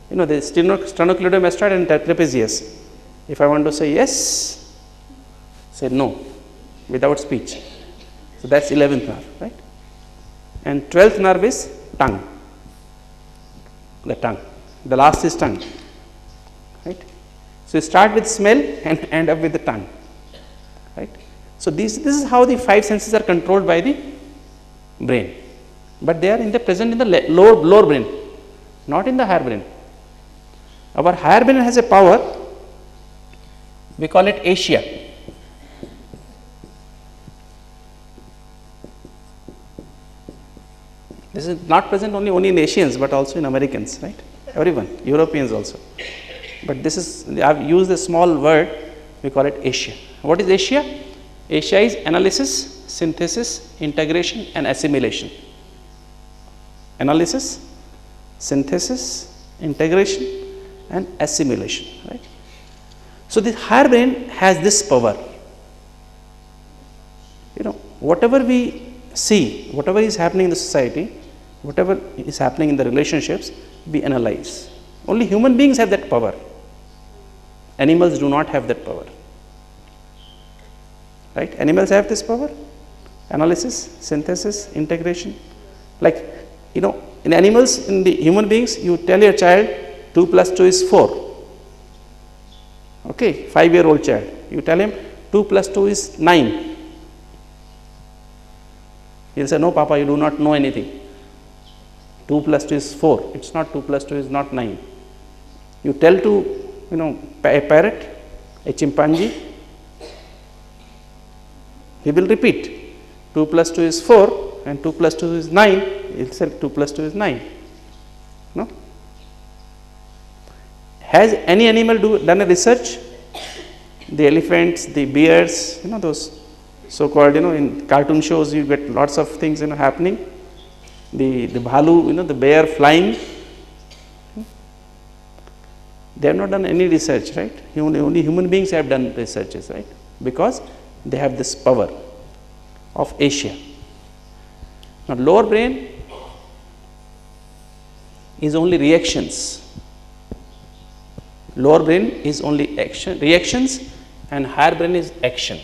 Speaker 1: the sternocleidomastoid and trapezius. If I want to say yes, say no, without speech. So that's 11th nerve, right? And 12th nerve is tongue, the tongue. The last is tongue, right? So you start with smell and end up with the tongue, right? So this is how the 5 senses are controlled by the brain, but they are present in the lower brain, not in the higher brain. Our higher brain has a power, we call it Asia. This is not present only in Asians, but also in Americans, right? Everyone, Europeans also. But this is, I have used a small word, we call it Asia. What is Asia? Asia is analysis, synthesis, integration and assimilation. Analysis, synthesis, integration and assimilation, right? So the higher brain has this power. Whatever we see, whatever is happening in the society, whatever is happening in the relationships, we analyze. Only human beings have that power. Animals do not have that power. Right? Animals have this power. Analysis, synthesis, integration. Like, in animals, in the human beings, you tell your child 2 plus 2 is 4. Okay, 5-year-old child. You tell him 2 plus 2 is 9. He will say, no, Papa, you do not know anything. 2 plus 2 is 4. It's not 2 plus 2 is not 9. You tell to a parrot, a chimpanzee, he will repeat 2 plus 2 is 4 and 2 plus 2 is 9, he will say 2 plus 2 is 9. No? Has any animal done a research? The elephants, the bears, those so-called, in cartoon shows you get lots of things, happening. The bhalu, the bear flying. They have not done any research, right? Only human beings have done researches, right? Because they have this power of Asia. Now, lower brain is only reactions. Lower brain is only reactions, and higher brain is action.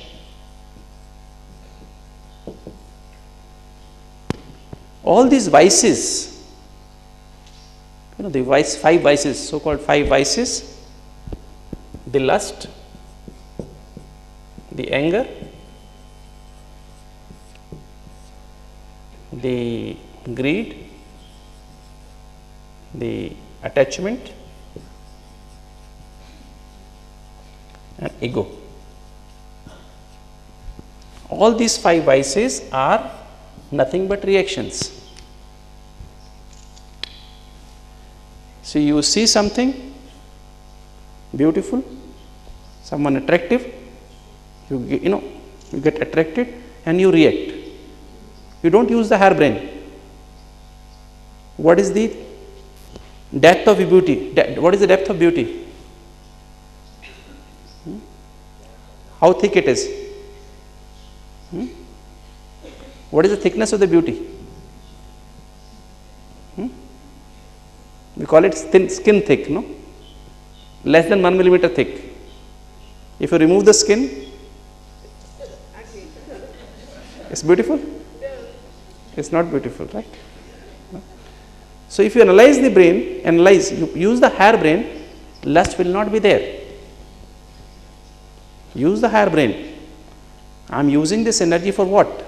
Speaker 1: All these vices, the 5 vices, so-called 5 vices, the lust, the anger, the greed, the attachment, and ego. All these 5 vices are nothing but reactions. So you see something beautiful, someone attractive, you get attracted and you react. You don't use the higher brain. What is the depth of beauty? What is the depth of beauty? How thick it is? What is the thickness of the beauty? We call it skin thick, no? Less than 1 millimeter thick. If you remove the skin, it's beautiful? It's not beautiful, right? No? So if you analyze the brain, you use the higher brain, lust will not be there. Use the higher brain. I am using this energy for what?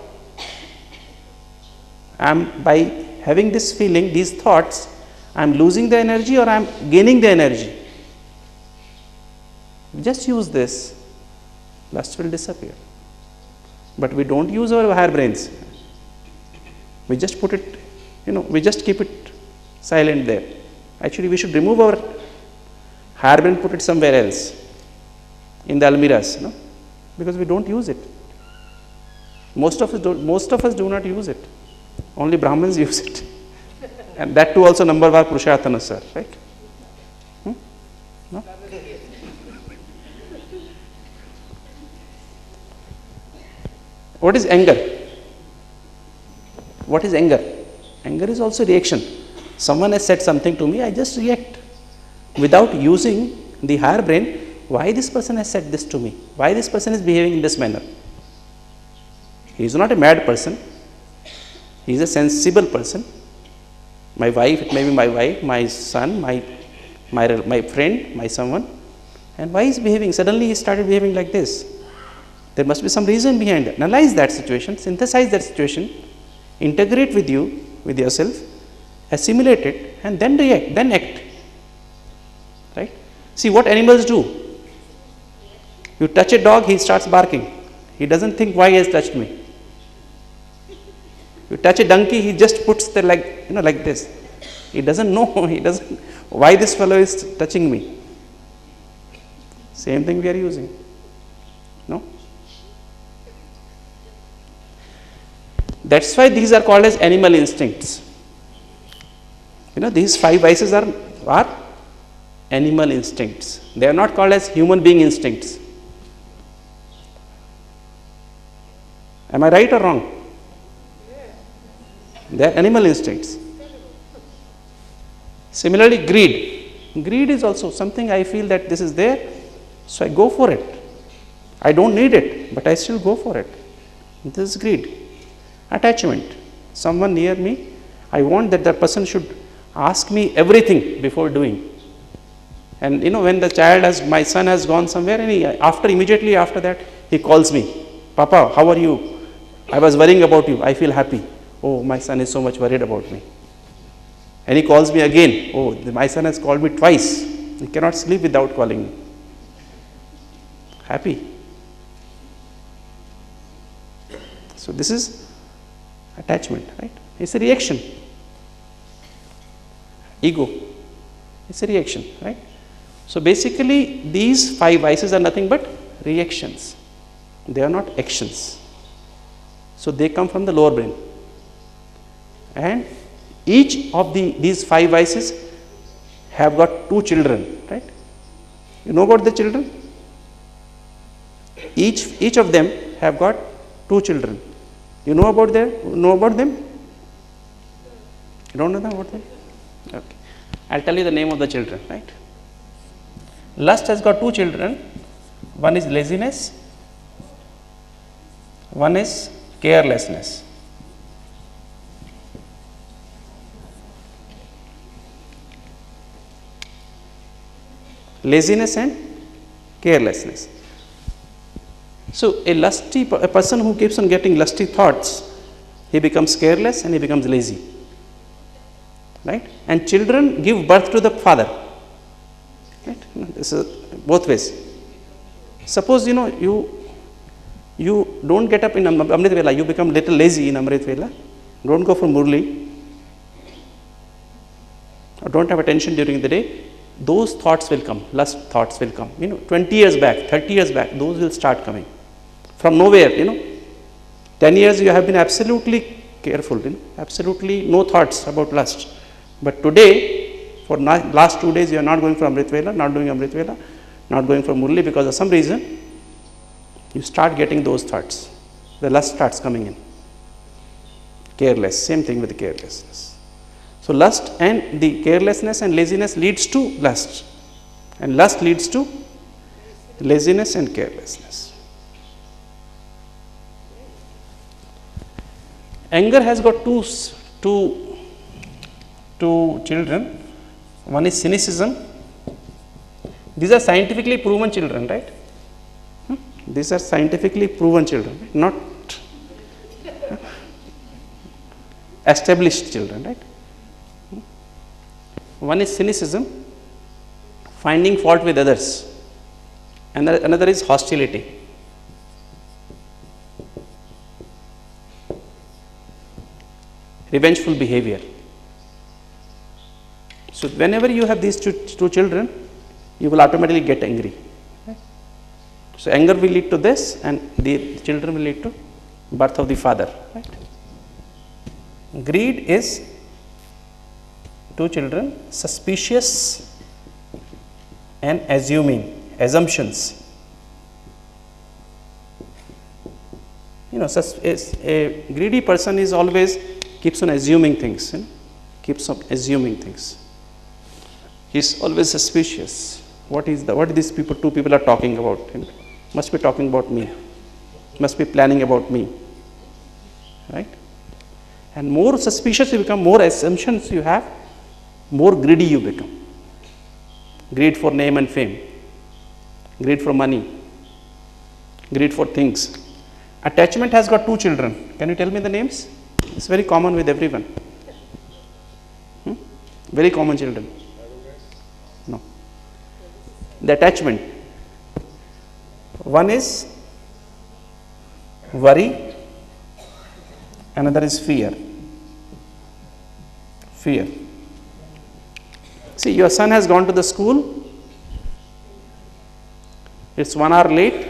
Speaker 1: By having this feeling, these thoughts, I am losing the energy or I am gaining the energy. Just use this, lust will disappear. But we don't use our higher brains. We just put it, we just keep it silent there. Actually, we should remove our higher brain, put it somewhere else, in the almiras, because we don't use it. Most of us do not use it. Only Brahmins use it. And that too also number var Purusharthanasar, right? No? What is anger? What is anger? Anger is also reaction. Someone has said something to me, I just react without using the higher brain. Why this person has said this to me? Why this person is behaving in this manner? He is not a mad person. He is a sensible person. My wife, it may be my wife, my son, my friend, my someone. And why is behaving? Suddenly he started behaving like this. There must be some reason behind it. Analyze that situation, synthesize that situation, integrate with you, with yourself, assimilate it, and then react, then act. Right? See what animals do. You touch a dog, he starts barking. He doesn't think why he has touched me. You touch a donkey, he just puts the leg, like this. He doesn't know, why this fellow is touching me. Same thing we are using. No? That's why these are called as animal instincts. These 5 vices are animal instincts. They are not called as human being instincts. Am I right or wrong? They are animal instincts. Similarly, greed. Greed is also something I feel that this is there, so I go for it. I don't need it, but I still go for it. This is greed. Attachment. Someone near me, I want that the person should ask me everything before doing. And when my son has gone somewhere, and immediately after that, he calls me, Papa, how are you? I was worrying about you, I feel happy. Oh, my son is so much worried about me. And he calls me again. Oh, my son has called me twice. You cannot sleep without calling me. Happy. So this is attachment, right? It's a reaction. Ego, it's a reaction, right? So basically these 5 vices are nothing but reactions. They are not actions. So they come from the lower brain. And each of these 5 vices have got 2 children, right? You know about the children? Each of them have got 2 children. You know about them? You don't know about them? Okay. I'll tell you the name of the children, right? Lust has got 2 children. One is laziness. One is carelessness. Laziness and carelessness. So a person who keeps on getting lusty thoughts, he becomes careless and he becomes lazy, right? And children give birth to the father, right? This is both ways. Suppose you don't get up in Amrit Vela, you become little lazy in Amrit Vela, don't go for Murli, or don't have attention during the day, those thoughts will come, lust thoughts will come. 20 years back, 30 years back, those will start coming. From nowhere, 10 years you have been absolutely careful, absolutely no thoughts about lust. But today, for last 2 days, you are not going for Amrit Vela, not doing Amrit Vela, not going for Murli because of some reason, you start getting those thoughts. The lust starts coming in. Careless, same thing with the carelessness. So lust and the carelessness and laziness leads to lust. And lust leads to laziness and carelessness. Anger has got two children. One is cynicism. These are scientifically proven children, right? These are scientifically proven children, right? Not established children, right? One is cynicism, finding fault with others, and another is hostility. Revengeful behavior. So whenever you have these two children, you will automatically get angry. So anger will lead to this, and the children will lead to birth of the father. Right? Greed is 2 children, suspicious and assumptions. A greedy person is always keeps on assuming things. Keeps on assuming things. He's always suspicious. What these two people are talking about? Must be talking about me. Must be planning about me. Right? And more suspicious you become, more assumptions you have, more greedy you become. Greed for name and fame. Greed for money. Greed for things. Attachment has got 2 children. Can you tell me the names? It's very common with everyone. Very common children. No. The attachment. One is worry, another is fear. Fear. See, your son has gone to the school, it's 1 hour late,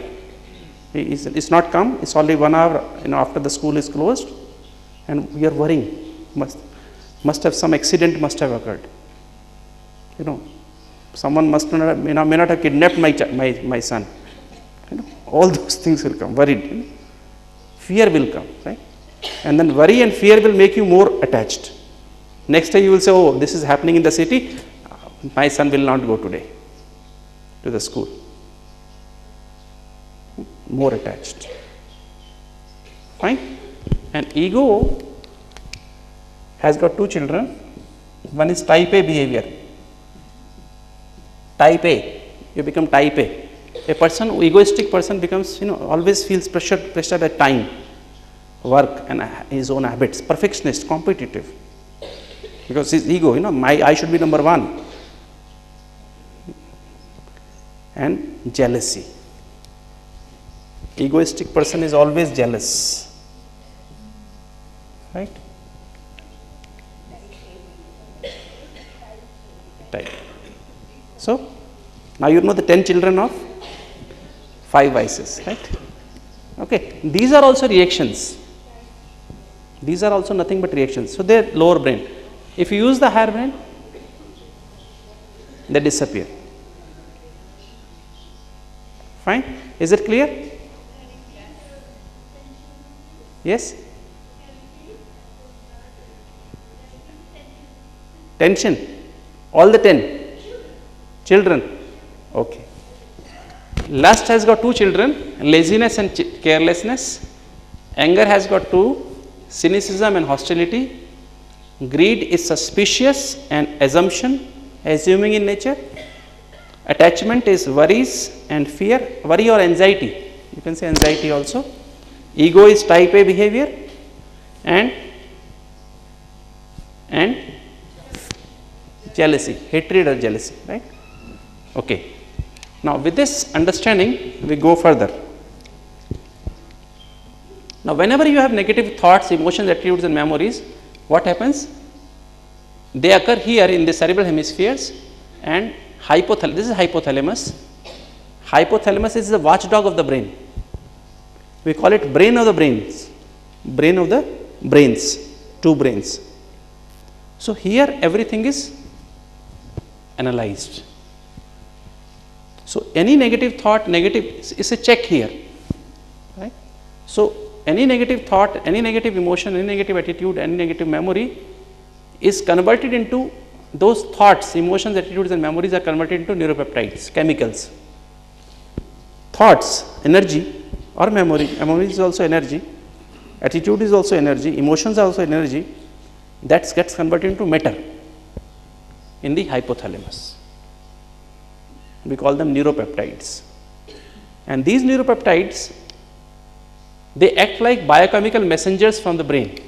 Speaker 1: it's not come, it's only 1 hour after the school is closed, and we are worrying, must have some accident must have occurred. Someone may not have kidnapped my son. All those things will come, worried. Fear will come, right? And then worry and fear will make you more attached. Next day you will say, oh, this is happening in the city, my son will not go today to the school. More attached. Fine? And ego has got 2 children. One is type A behavior. Type A. You become type A. Egoistic person becomes, always feels pressure at time, work and his own habits. Perfectionist, competitive. Because his ego, I should be number 1. and jealousy. Egoistic person is always jealous, right? Right. So, now you know the 10 children of 5 vices, right? Okay, these are also reactions. These are also nothing but reactions. So, they are lower brain. If you use the higher brain, they disappear. Fine? Is it clear? Yes? Tension. All the 10 children. Okay. Lust has got 2 children, laziness and carelessness. Anger has got 2, cynicism and hostility. Greed is suspicious and assumption, assuming in nature. Attachment is worries and fear, worry or anxiety. You can say anxiety also. Ego is type A behavior and jealousy, hatred or jealousy, right? Okay. Now, with this understanding, we go further. Now, whenever you have negative thoughts, emotions, attitudes and memories, what happens? They occur here in the cerebral hemispheres and hypothalamus. This is hypothalamus. Hypothalamus is the watchdog of the brain. We call it brain of the brains. Brain of the brains. 2 brains. So, here everything is analyzed. So, any negative thought, negative is a check here, right? So, any negative thought, any negative emotion, any negative attitude, any negative memory is converted into those thoughts, emotions, attitudes and memories are converted into neuropeptides, chemicals. Thoughts, energy or memory, memory is also energy, attitude is also energy, emotions are also energy, that gets converted into matter in the hypothalamus. We call them neuropeptides. And these neuropeptides, they act like biochemical messengers from the brain.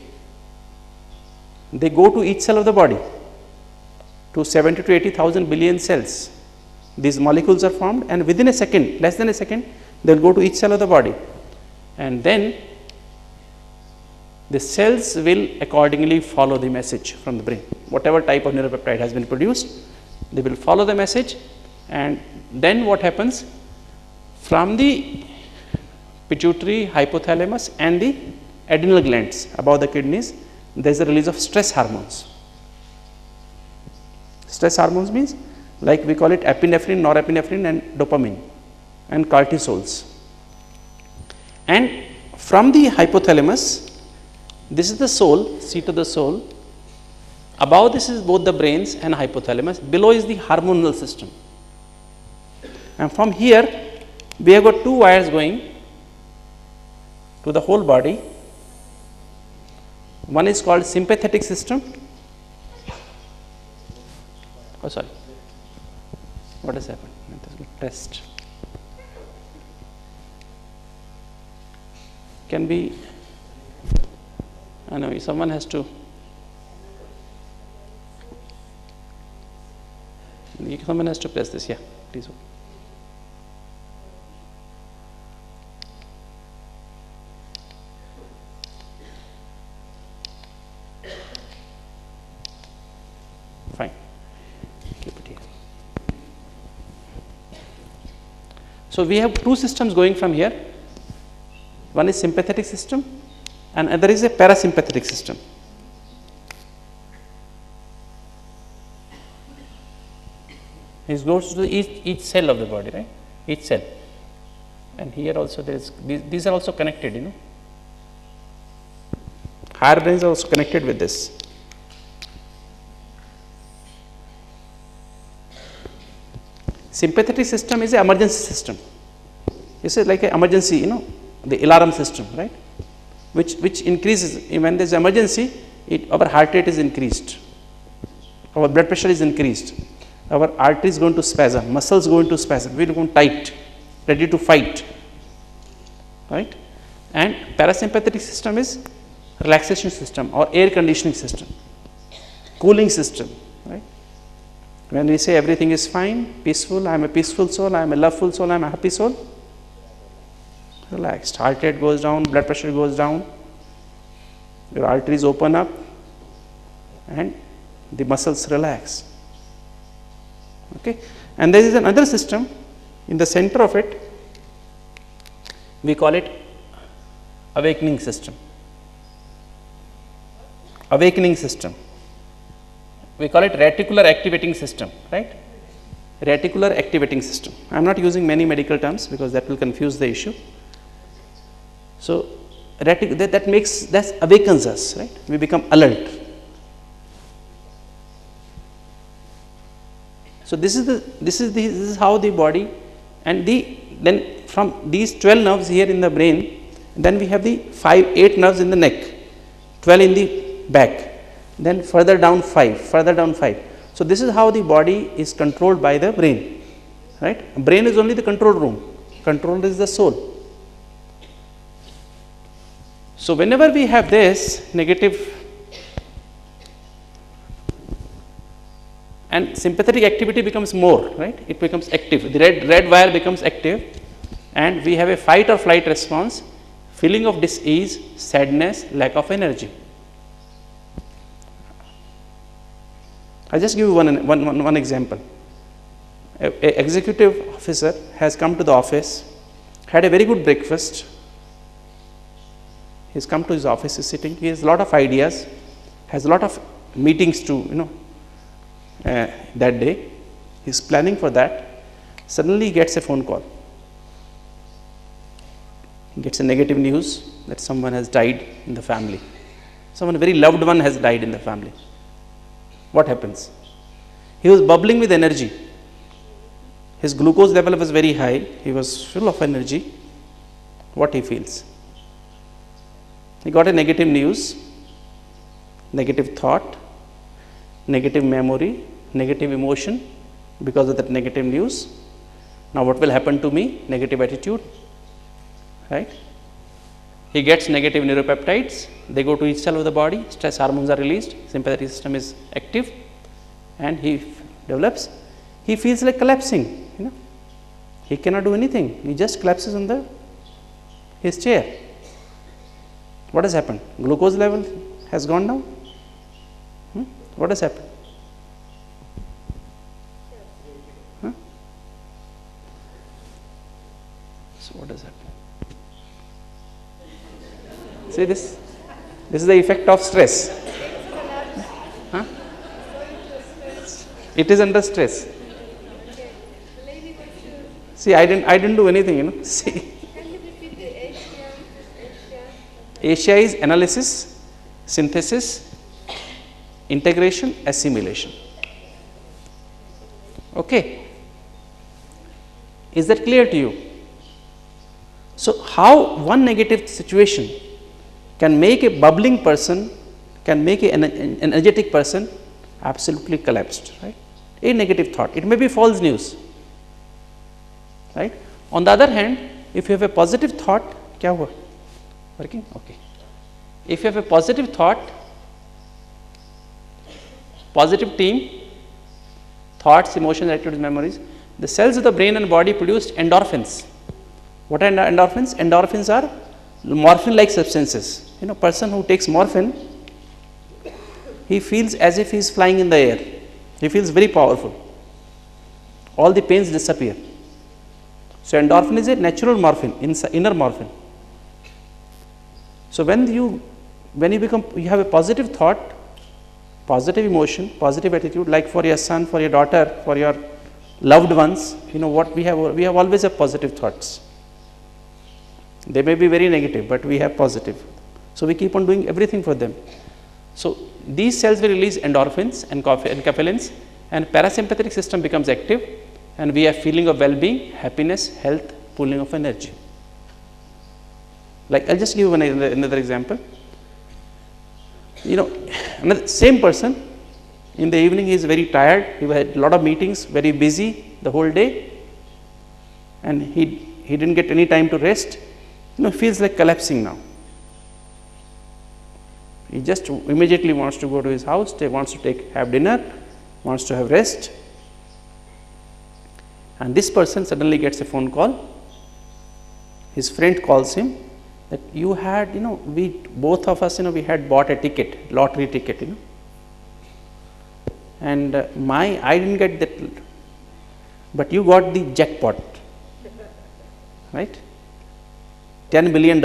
Speaker 1: They go to each cell of the body, to 70 to 80,000 billion cells. These molecules are formed and within a second, less than a second, they will go to each cell of the body. And then the cells will accordingly follow the message from the brain. Whatever type of neuropeptide has been produced, they will follow the message. And then what happens? From the pituitary, hypothalamus and the adrenal glands above the kidneys, there is a release of stress hormones. Stress hormones means, like we call it epinephrine, norepinephrine and dopamine and cortisols. And from the hypothalamus, this is the soul, seat of the soul. Above this is both the brains and hypothalamus. Below is the hormonal system. And from here, we have got 2 wires going to the whole body. One is called sympathetic system. Oh, sorry. What has happened? Test. Can be, I know someone has to, someone has to press this, yeah, please. Fine. Keep it here. So, we have 2 systems going from here. One is sympathetic system and other is a parasympathetic system. It goes to each cell of the body, right? Each cell. And here also there is, these are also connected, you know. Higher brains are also connected with this. Sympathetic system is an emergency system. It's like an emergency, you know, the alarm system, right? Which increases when there is emergency. Our heart rate is increased, our blood pressure is increased, our artery is going to spasm, muscles going to spasm, we will go tight, ready to fight, right? And parasympathetic system is relaxation system or air conditioning system, cooling system, right? When we say everything is fine, peaceful, I am a peaceful soul, I am a loveful soul, I am a happy soul, relaxed. Heart rate goes down, blood pressure goes down, your arteries open up, and the muscles relax. Okay? And there is another system in the center of it, we call it awakening system. Awakening system. We call it reticular activating system, right? Reticular activating system. I am not using many medical terms because that will confuse the issue. So, that awakens us, right? We become alert. So this is how the body, and then from these 12 nerves here in the brain, then we have the 8 nerves in the neck, 12 in the back, then further down 5, further down 5. So this is how the body is controlled by the brain, right? Brain is only the control room, control is the soul. So whenever we have this negative and sympathetic activity becomes more, right? It becomes active. The red wire becomes active, and we have a fight or flight response, feeling of dis-ease, sadness, lack of energy. I'll just give you one example. An executive officer has come to the office, had a very good breakfast. He's come to his office, is sitting. He has a lot of ideas, has a lot of meetings to that day. He's planning for that. Suddenly he gets a phone call. He gets a negative news that someone has died in the family. Someone very loved one has died in the family. What happens? He was bubbling with energy. His glucose level was very high. He was full of energy. What he feels? He got a negative news, negative thought, negative memory, negative emotion because of that negative news. Now what will happen to me? Negative attitude, right? He gets negative neuropeptides, they go to each cell of the body, stress hormones are released, sympathetic system is active, and he develops, he feels like collapsing, he cannot do anything, he just collapses on his chair. What has happened? Glucose level has gone down. What has happened? So what has happened? See this? This is the effect of stress. It is under stress. See, I didn't do anything, See. Asia is analysis, synthesis, integration, assimilation. Okay. Is that clear to you? So, how one negative situation can make a bubbling person, can make an energetic person absolutely collapsed, right? A negative thought. It may be false news, right? On the other hand, if you have a positive thought, kya hua? Working? Okay. If you have a positive thought, positive team, thoughts, emotions, attitudes, memories, the cells of the brain and body produced endorphins. What are endorphins? Endorphins are morphine-like substances. Person who takes morphine, he feels as if he is flying in the air. He feels very powerful. All the pains disappear. So endorphin is a natural morphine, inner morphine. So when you have a positive thought, positive emotion, positive attitude, like for your son, for your daughter, for your loved ones, what we have always have positive thoughts. They may be very negative, but we have positive. So we keep on doing everything for them. So these cells will release endorphins and enkephalins, and parasympathetic system becomes active, and we have feeling of well-being, happiness, health, pooling of energy. Like I'll just give you another example. Same person, in the evening he is very tired, he had a lot of meetings, very busy the whole day, and he didn't get any time to rest, feels like collapsing now. He just immediately wants to go to his house, wants to have dinner, wants to have rest, And this person suddenly gets a phone call. His friend calls him that you had, we both of us, we had bought a ticket, lottery ticket, and I didn't get that, but you got the jackpot, right? $10 million.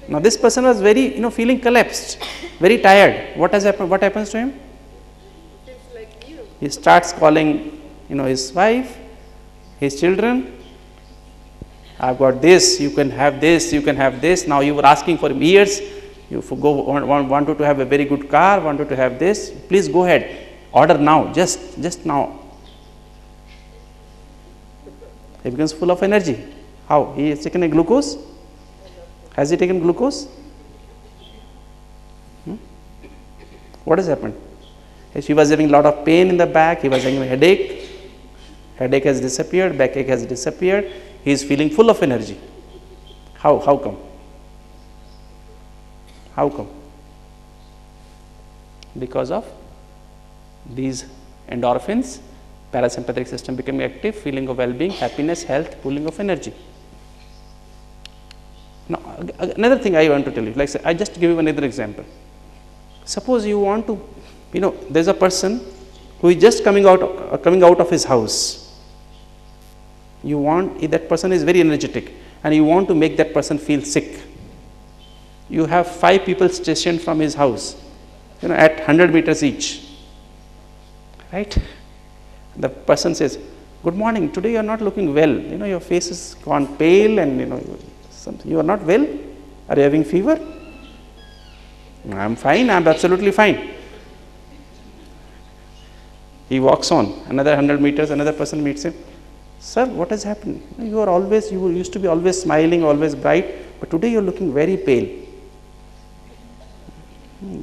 Speaker 1: Now this person was very, feeling collapsed, very tired. What has happened? What happens to him? He starts calling, his wife, his children. I've got this. You can have this. You can have this. Now you were asking for years. You wanted to have a very good car. Wanted to have this. Please go ahead. Order now. Just now. He becomes full of energy. How? He has taken a glucose. Has he taken glucose? What has happened? He was having a lot of pain in the back. He was having a headache. Headache has disappeared. Backache has disappeared. He is feeling full of energy. How come? How come? Because of these endorphins, parasympathetic system becoming active, feeling of well-being, happiness, health, pooling of energy. Now, another thing I want to tell you, like I just give you another example. Suppose you want to, there's a person who is just coming out of his house. That person is very energetic, and you want to make that person feel sick. You have 5 people stationed from his house, at 100 meters each, right? The person says, "Good morning. Today you are not looking well. Your face is gone pale, and you are not well. Are you having fever?" "I'm fine. I'm absolutely fine." He walks on another 100 meters. Another person meets him. "Sir, what has happened? You used to be always smiling, always bright, but today you are looking very pale.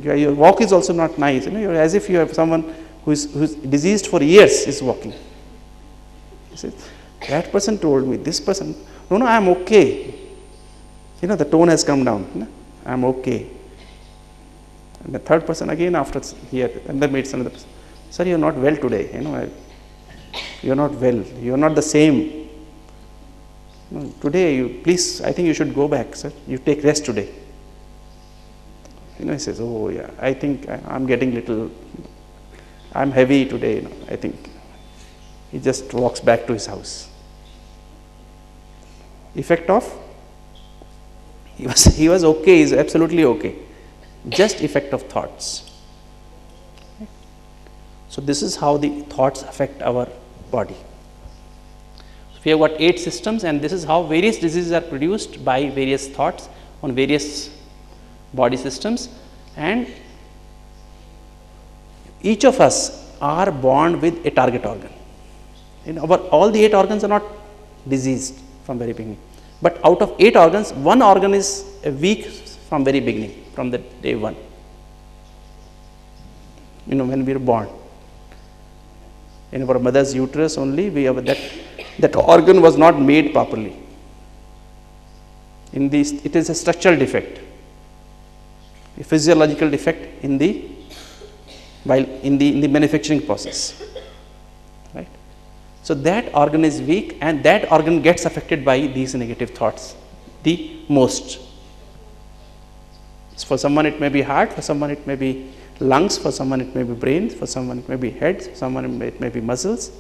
Speaker 1: Your walk is also not nice. You're as if you have someone who's diseased for years is walking." He says, "That person told me, this person, no, I'm okay. The tone has come down. I'm okay." And the third person again after here, another meets another person. "Sir, you're not well today. You're not well. You're not the same. Today, please, I think you should go back, sir. You take rest today." He says, "Oh yeah, I think I'm getting I'm heavy today. I think." He just walks back to his house. Effect of? He was okay. He's absolutely okay. Just effect of thoughts. So this is how the thoughts affect our body. We have got 8 systems, and this is how various diseases are produced by various thoughts on various body systems, and each of us are born with a target organ. All the 8 organs are not diseased from very beginning, but out of 8 organs, 1 organ is weak from very beginning, from the day 1. When we are born, in our mother's uterus only, we have that organ was not made properly. It is a structural defect, a physiological defect in the manufacturing process, right? So that organ is weak, and that organ gets affected by these negative thoughts the most. For someone it may be heart, for someone it may be lungs, for someone it may be brain, for someone it may be head, for someone it may be muscles,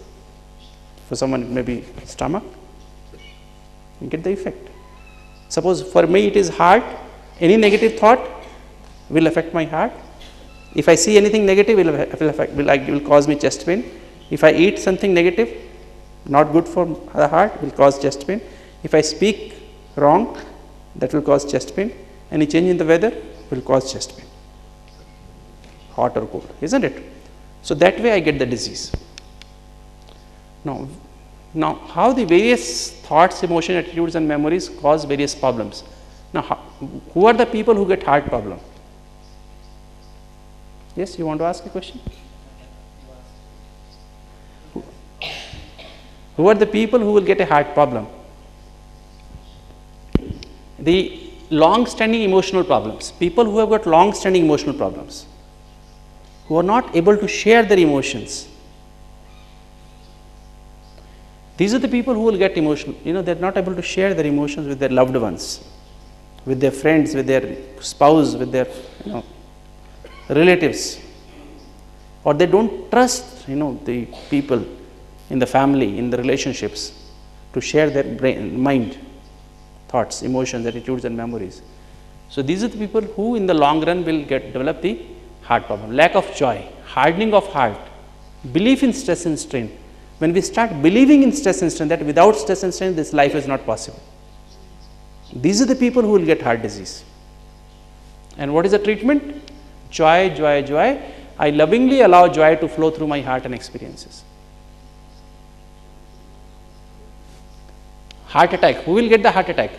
Speaker 1: for someone it may be stomach. You get the effect. Suppose for me it is heart, any negative thought will affect my heart. If I see anything negative, it will cause me chest pain. If I eat something negative, not good for the heart, will cause chest pain. If I speak wrong, that will cause chest pain. Any change in the weather will cause chest pain, hot or cold, isn't it? So that way I get the disease. Now how the various thoughts, emotion, attitudes and memories cause various problems. Now who are the people who get heart problem? Yes, you want to ask a question? Who are the people who will get a heart problem? The long-standing emotional problems. People who have got long-standing emotional problems. who are not able to share their emotions. These are the people who will get emotional. They're not able to share their emotions with their loved ones, with their friends, with their spouse, with their relatives, or they don't trust the people in the family, in the relationships, to share their mind, thoughts, emotions, attitudes and memories. So these are the people who in the long run will develop the heart problem. Lack of joy, hardening of heart, belief in stress and strain. When we start believing in stress and strain, that without stress and strain this life is not possible, these are the people who will get heart disease. And what is the treatment? Joy, joy, joy. I lovingly allow joy to flow through my heart and experiences. Heart attack. Who will get the heart attack?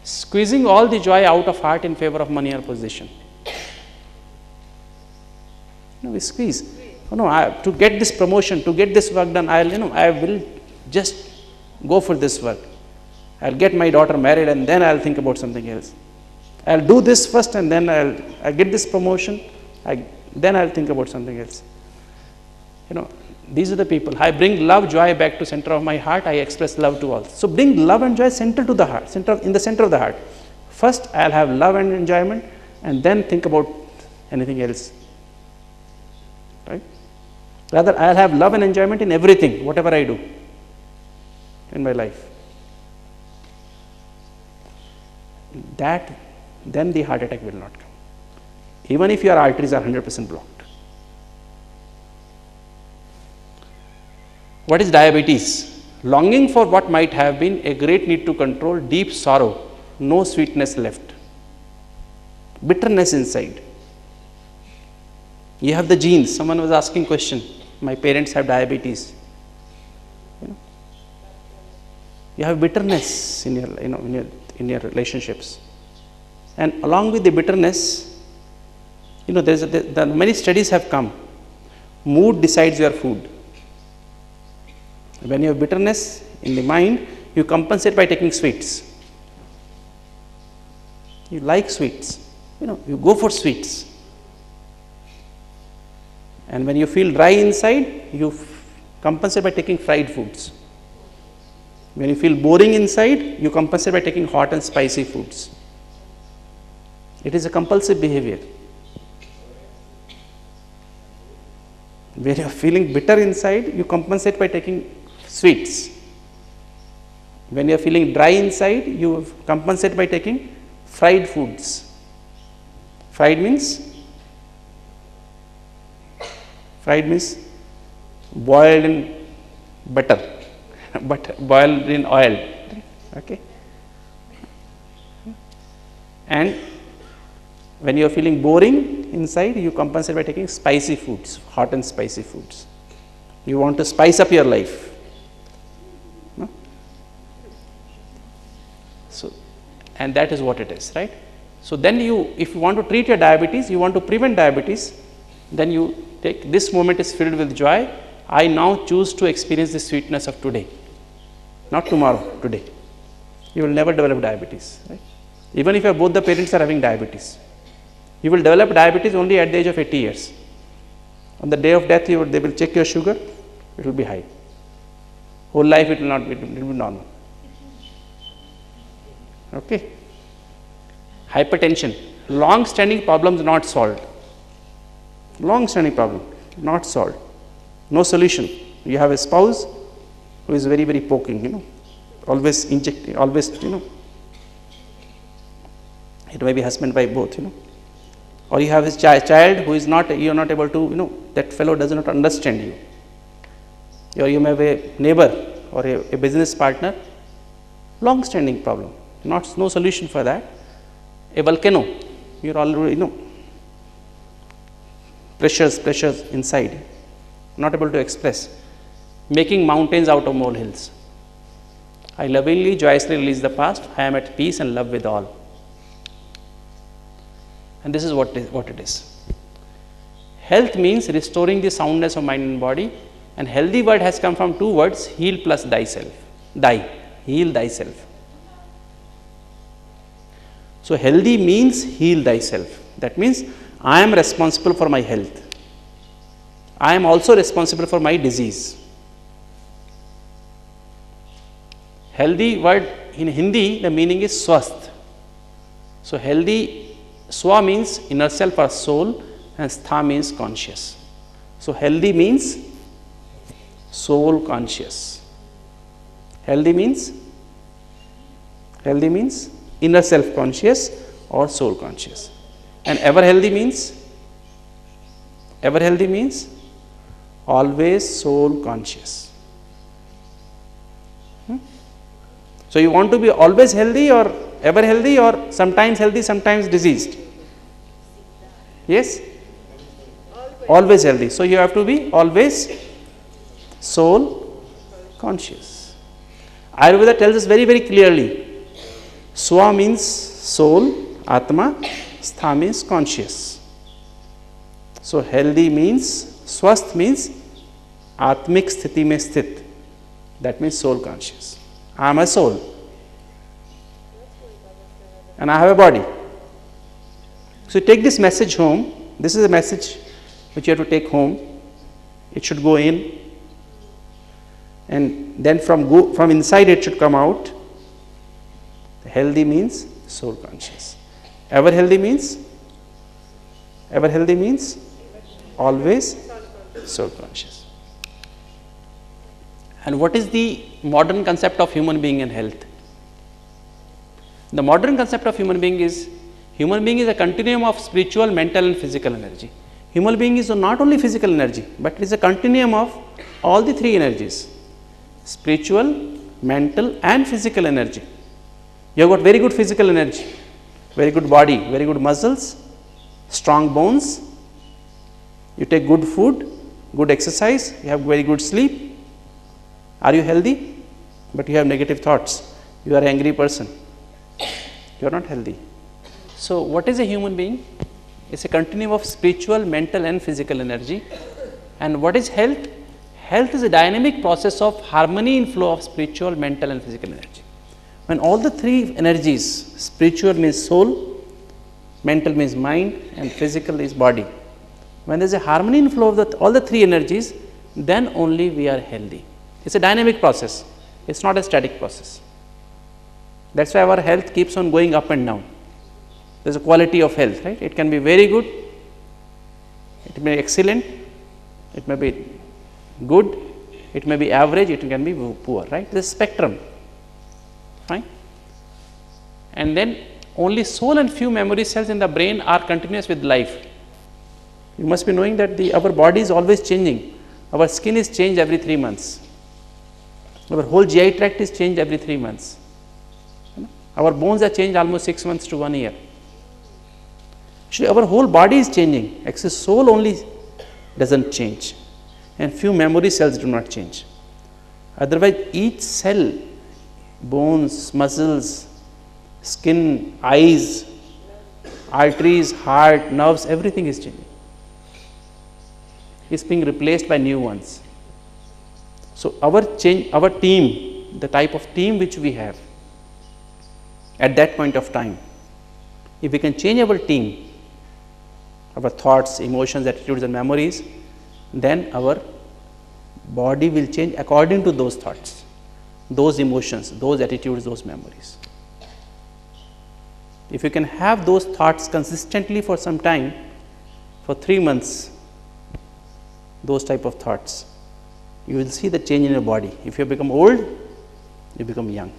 Speaker 1: Squeezing all the joy out of heart in favor of money or position. We squeeze. To get this promotion, to get this work done, I will just go for this work. I'll get my daughter married and then I'll think about something else. I'll do this first and then I'll get this promotion, then I'll think about something else. These are the people. I bring love, joy back to center of my heart. I express love to all. So bring love and joy center to the heart, in the center of the heart. First, I'll have love and enjoyment, and then think about anything else. Right? Rather, I'll have love and enjoyment in everything, whatever I do in my life. Then the heart attack will not come, even if your arteries are 100% blocked. What is diabetes? Longing for what might have been, a great need to control, deep sorrow, no sweetness left, bitterness inside. You have the genes. Someone was asking question. My parents have diabetes. You have bitterness in your relationships, and along with the bitterness, many studies have come. Mood decides your food. When you have bitterness in the mind, you compensate by taking sweets. You like sweets, you go for sweets. And when you feel dry inside, you compensate by taking fried foods. When you feel boring inside, you compensate by taking hot and spicy foods. It is a compulsive behavior. When you are feeling bitter inside, you compensate by taking sweets. When you are feeling dry inside, you compensate by taking fried foods. Fried means boiled in butter, boiled in oil. Okay. And when you are feeling boring inside, you compensate by taking spicy foods, hot and spicy foods. You want to spice up your life. No? So, and that is what it is, right? So then if you want to treat your diabetes, you want to prevent diabetes, then you take this moment is filled with joy. I now choose to experience the sweetness of today, not tomorrow, today. You will never develop diabetes, right? Even if both the parents are having diabetes, you will develop diabetes only at the age of 80 years. On the day of death, they will check your sugar, it will be high. Whole life it will not be, it will be normal. Okay. Hypertension, long-standing problems not solved. Long-standing problem, not solved. No solution. You have a spouse who is very, very poking, always injecting, always, it may be husband, wife, both, Or you have his child who is not, you are not able to, that fellow does not understand you. Or you may have a neighbor or a business partner, long-standing problem, no solution for that. A volcano, you are already, pressures inside, not able to express, making mountains out of molehills. I lovingly, joyously release the past. I am at peace and love with all. And this is what it is. Health means restoring the soundness of mind and body, and healthy word has come from two words, heal plus thyself. Heal thyself. So healthy means heal thyself. That means I am responsible for my health. I am also responsible for my disease. Healthy word in Hindi, the meaning is swasth. So healthy, swa means inner self or soul, and stha means conscious. So healthy means soul conscious. Healthy means inner self conscious or soul conscious. And ever healthy means always soul conscious. So you want to be always healthy or ever healthy, or sometimes healthy, sometimes diseased? Yes? Always healthy. So you have to be always soul conscious. Ayurveda tells us very, very clearly. Swa means soul, Atma, Stha means conscious. So healthy means, swasth means Atmik sthiti mein sthit. That means soul conscious. I am a soul. And I have a body. So take this message home. This is a message which you have to take home. It should go in, and then from inside it should come out. Healthy means soul conscious. Ever healthy means always soul conscious. And what is the modern concept of human being and health? The modern concept of human being is a continuum of spiritual, mental and physical energy. Human being is not only physical energy, but it is a continuum of all the three energies: spiritual, mental and physical energy. You have got very good physical energy, very good body, very good muscles, strong bones. You take good food, good exercise, you have very good sleep. Are you healthy? But you have negative thoughts. You are an angry person. You are not healthy. So what is a human being? It's a continuum of spiritual, mental and physical energy. And what is health? Health is a dynamic process of harmony in flow of spiritual, mental and physical energy. When all the three energies, spiritual means soul, mental means mind and physical is body. When there is a harmony in flow of all the three energies, then only we are healthy. It's a dynamic process. It's not a static process. That's why our health keeps on going up and down. There's a quality of health, right? It can be very good, it may be excellent, it may be good, it may be average, it can be poor, right? There's a spectrum, fine. And then only soul and few memory cells in the brain are continuous with life. You must be knowing that our body is always changing. Our skin is changed every 3 months. Our whole GI tract is changed every 3 months. Our bones are changed almost 6 months to 1 year. Actually, our whole body is changing, except soul only doesn't change, and few memory cells do not change. Otherwise, each cell, bones, muscles, skin, eyes, arteries, heart, nerves, everything is changing. It's being replaced by new ones. So our team, the type of team which we have at that point of time, if we can change our team, our thoughts, emotions, attitudes and memories, then our body will change according to those thoughts, those emotions, those attitudes, those memories. If you can have those thoughts consistently for some time, for 3 months, those type of thoughts, you will see the change in your body. If you become old, you become young,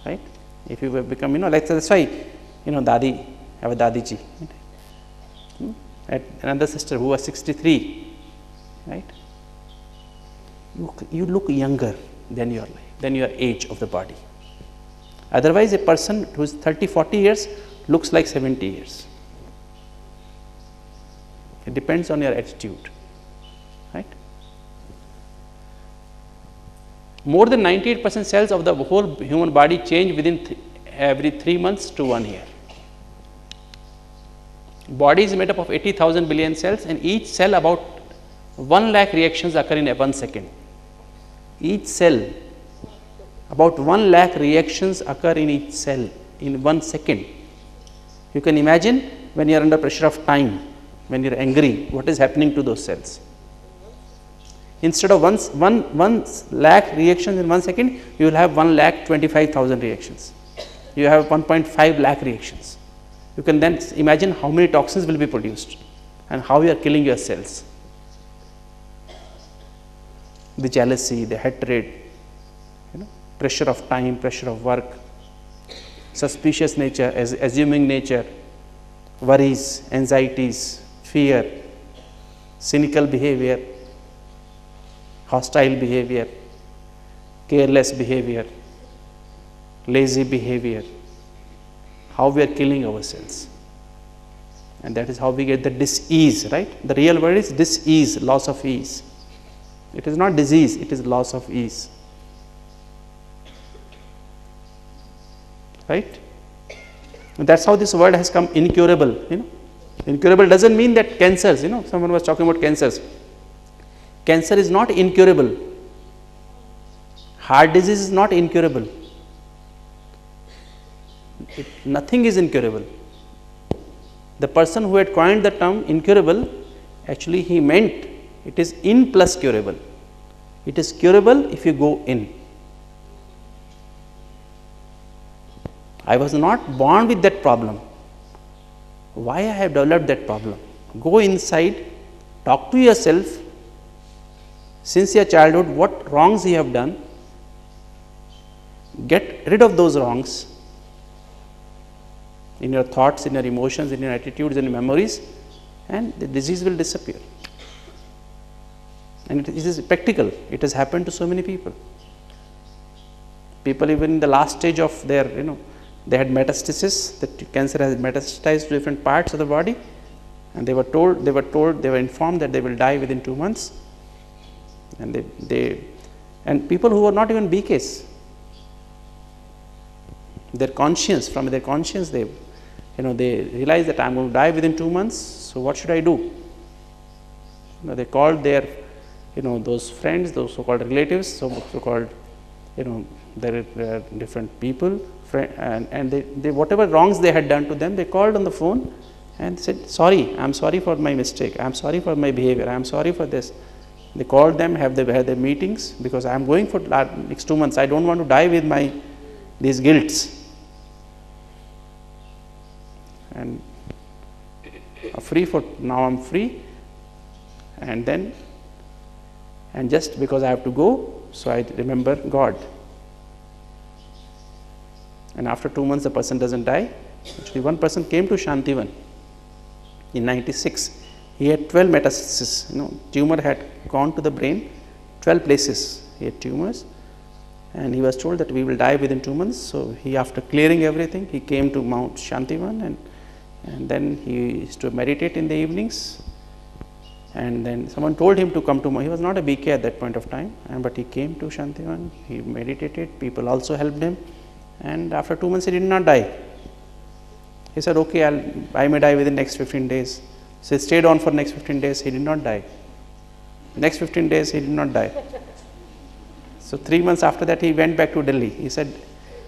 Speaker 1: right? If you have become, like that's why, Dadi, have a Dadiji, another sister who was 63, right? You look younger than your age of the body. Otherwise, a person who is 30, 40 years looks like 70 years. It depends on your attitude, right? More than 98% cells of the whole human body change within every 3 months to 1 year. Body is made up of 80,000 billion cells, and each cell about 1 lakh reactions occur in 1 second. Each cell, about 1 lakh reactions occur in each cell in 1 second. You can imagine when you are under pressure of time, when you are angry, what is happening to those cells? Instead of 1 lakh reactions in 1 second, you will have 1,25,000 reactions. You have 1.5 lakh reactions. You can then imagine how many toxins will be produced and how you are killing your cells. The jealousy, the hatred, pressure of time, pressure of work, suspicious nature, assuming nature, worries, anxieties, fear, cynical behavior, hostile behavior, careless behavior, lazy behavior, how we are killing ourselves. And that is how we get the dis-ease, right? The real word is dis-ease, loss of ease. It is not disease, it is loss of ease. Right? And that's how this word has come, incurable. Incurable doesn't mean that cancers, someone was talking about cancers. Cancer is not incurable. Heart disease is not incurable. Nothing is incurable. The person who had coined the term incurable, actually he meant it is in plus curable. It is curable if you go in. I was not born with that problem. Why I have developed that problem? Go inside, talk to yourself, since your childhood, what wrongs you have done, get rid of those wrongs in your thoughts, in your emotions, in your attitudes, in your memories, and the disease will disappear. And it is practical. It has happened to so many people. People even in the last stage of their, they had metastasis, the cancer has metastasized to different parts of the body, and they were informed that they will die within 2 months. And and people who were not even BKs, from their conscience, they realized that I am going to die within 2 months, so what should I do? They called their, those friends, those so-called relatives, so-called, there are different people, and they whatever wrongs they had done to them, they called on the phone and said, sorry, I am sorry for my mistake, I am sorry for my behavior, I am sorry for this. They called them, had their meetings, because I am going for next 2 months, I don't want to die with these guilts. And now I'm free, and just because I have to go, so I remember God. And after 2 months the person doesn't die. Actually, one person came to Shantivan in 96. He had 12 metastases, tumor had gone to the brain, 12 places he had tumors, and he was told that we will die within 2 months. So he, after clearing everything, he came to Mount Shantivan, and then he used to meditate in the evenings, and then someone told him to come to, he was not a BK at that point of time, but he came to Shantivan, he meditated, people also helped him, and after 2 months he did not die. He said, okay, I may die within next 15 days. So he stayed on for next 15 days, he did not die. Next 15 days he did not die. So 3 months after that he went back to Delhi. He said,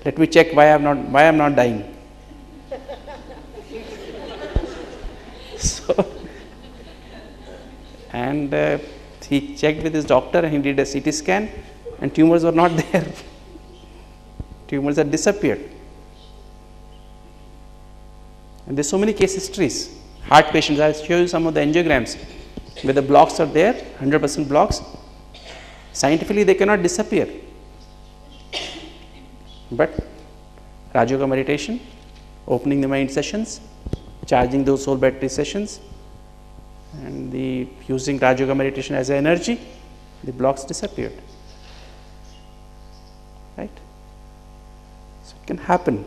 Speaker 1: let me check why I am not dying. So, and he checked with his doctor and he did a CT scan, and tumors were not there. Tumors had disappeared. And there are so many case histories. Heart patients, I will show you some of the angiograms where the blocks are there, 100% blocks. Scientifically they cannot disappear. But Raj Yoga meditation, opening the mind sessions, charging those soul battery sessions, and using Raj Yoga meditation as an energy, the blocks disappeared. Right? So it can happen.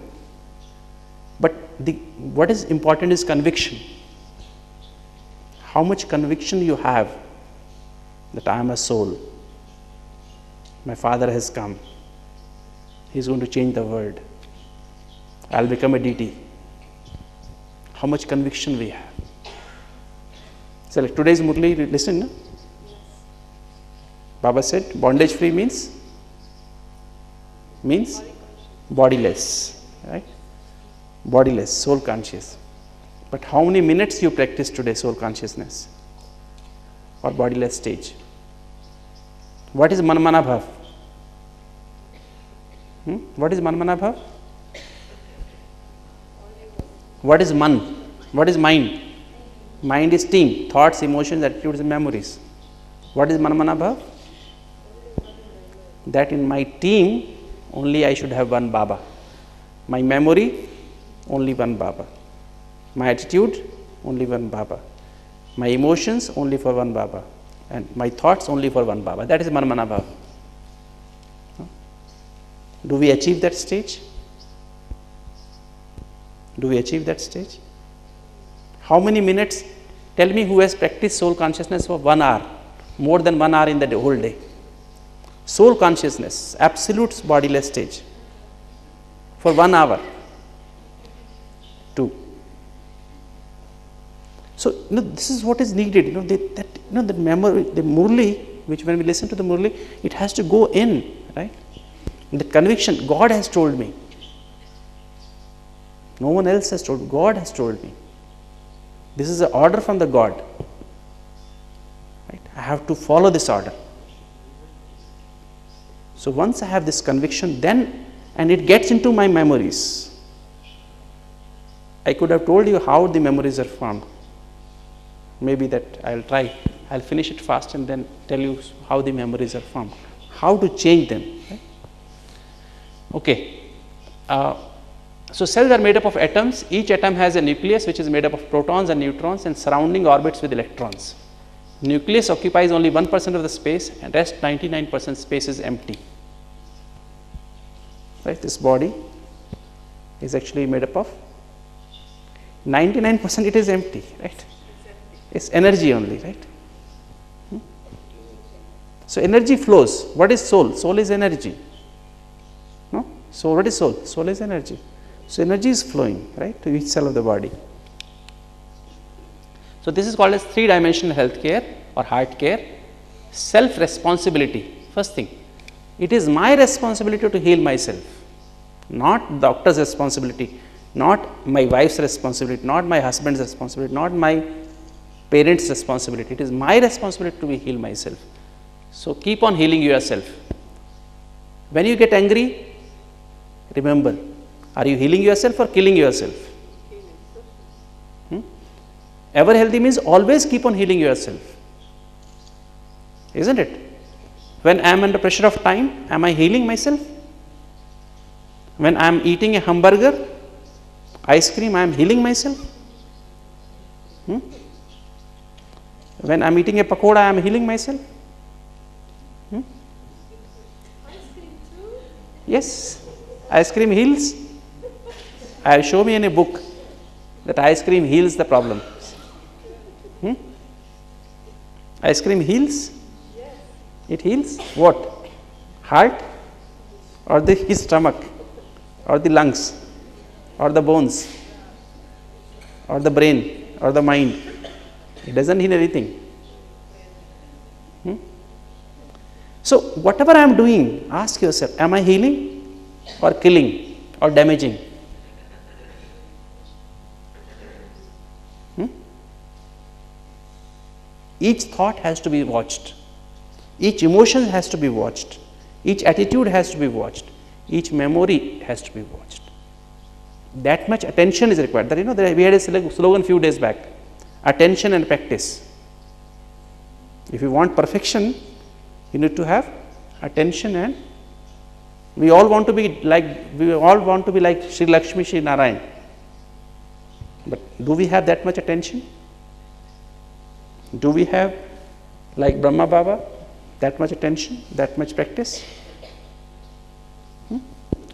Speaker 1: But what is important is conviction. How much conviction you have that I am a soul. My Father has come. He is going to change the world. I will become a deity. How much conviction we have. So like today's Murli, listen. No? Baba said bondage free means bodiless. Right? Bodiless, soul conscious. But how many minutes you practice today soul consciousness or bodiless stage? What is Manmana Bhav? What is Manmana Bhav? What is Man? What is mind? Mind is team, thoughts, emotions, attitudes and memories. What is Manmana Bhav? That in my team only I should have one Baba. My memory, only one Baba. My attitude, only one Baba. My emotions, only for one Baba. And my thoughts, only for one Baba. That is Manmana Bhav. Do we achieve that stage? Do we achieve that stage? How many minutes? Tell me who has practiced soul consciousness for 1 hour, more than 1 hour in the whole day. Soul consciousness, absolute bodiless stage, for 1 hour. 2. So this is what is needed. The memory, the Murli, which when we listen to the Murli, it has to go in, right? The conviction. God has told me. No one else has told. God has told me. This is an order from the God. Right? I have to follow this order. So once I have this conviction, then, and it gets into my memories. I could have told you how the memories are formed. Maybe that I'll try. I'll finish it fast and then tell you how the memories are formed. How to change them. Right? Okay. So cells are made up of atoms. Each atom has a nucleus which is made up of protons and neutrons and surrounding orbits with electrons. Nucleus occupies only 1% of the space and rest 99% space is empty. Right? This body is actually made up of 99% it is empty, right? It's energy only, right? So energy flows. What is soul? Soul is energy. No? So what is soul? Soul is energy. So energy is flowing, right, to each cell of the body. So this is called as 3-dimensional healthcare or heart care. Self-responsibility. First thing, it is my responsibility to heal myself, not doctor's responsibility, not my wife's responsibility, not my husband's responsibility, not my parents' responsibility. It is my responsibility to heal myself. So keep on healing yourself. When you get angry, remember, are you healing yourself or killing yourself? Ever healthy means always keep on healing yourself. Isn't it? When I am under pressure of time, am I healing myself? When I am eating a hamburger, ice cream, I am healing myself. When I am eating a pakoda, I am healing myself. Yes, ice cream heals. Show me in a book that ice cream heals the problem. Ice cream heals? It heals what? Heart or the stomach or the lungs or the bones or the brain or the mind? It doesn't heal anything. So whatever I am doing, ask yourself, am I healing or killing or damaging? Each thought has to be watched. Each emotion has to be watched. Each attitude has to be watched. Each memory has to be watched. That much attention is required. We had a slogan few days back. Attention and practice. If you want perfection, you need to have attention, and we all want to be like Sri Lakshmi, Sri Narayan. But do we have that much attention? Do we have, like Brahma Baba, that much attention, that much practice?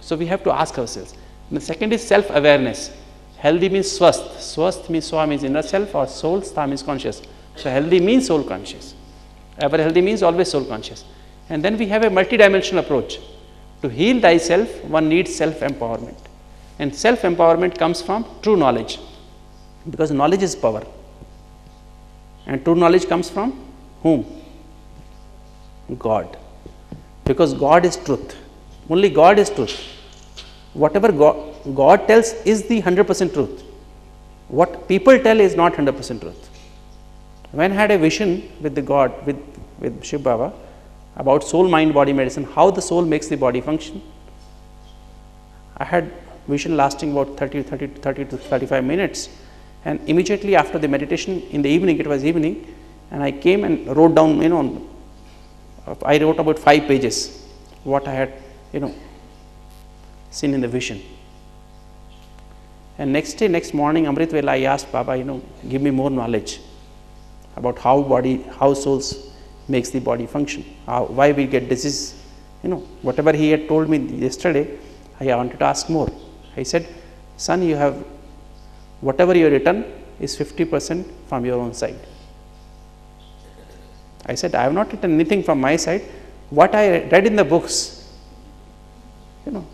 Speaker 1: So we have to ask ourselves. And the second is self-awareness. Healthy means swasth. Swasth means swa means inner self, or soul, stha means conscious. So healthy means soul conscious. Ever healthy means always soul conscious. And then we have a multi-dimensional approach. To heal thyself, one needs self-empowerment. And self-empowerment comes from true knowledge. Because knowledge is power. And true knowledge comes from whom? God. Because God is truth. Only God is truth. Whatever God tells is the 100% truth. What people tell is not 100% truth. When I had a vision with the God, with Shiv Baba, about soul, mind, body medicine, how the soul makes the body function. I had vision lasting about 30 to 35 minutes, and immediately after the meditation in the evening, it was evening, and I came and wrote down, I wrote about 5 pages what I had, seen in the vision. And next morning, Amrit Vela, I asked Baba, give me more knowledge about how souls makes the body function, why we get disease. Whatever he had told me yesterday, I wanted to ask more. I said, son, you have, whatever you have written is 50% from your own side. I said, I have not written anything from my side. What I read in the books,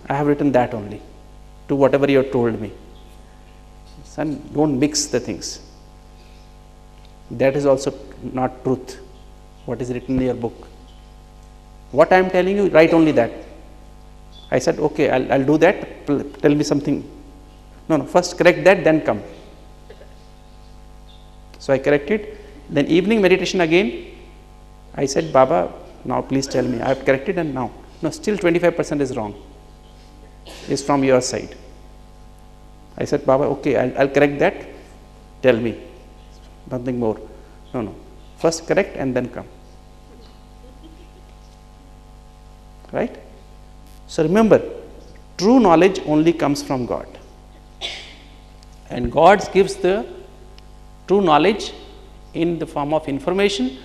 Speaker 1: I have written that only, to whatever you have told me. Son, don't mix the things. That is also not truth, what is written in your book. What I am telling you, write only that. I said, okay, I'll do that, tell me something. No, first correct that, then come. So I corrected. Then evening meditation again, I said, Baba, now please tell me, I have corrected and now. No, still 25% is wrong, is from your side. I said, Baba, okay, I'll correct that, tell me, nothing more. No, first correct and then come. Right? So remember, true knowledge only comes from God. And God gives the true knowledge in the form of information,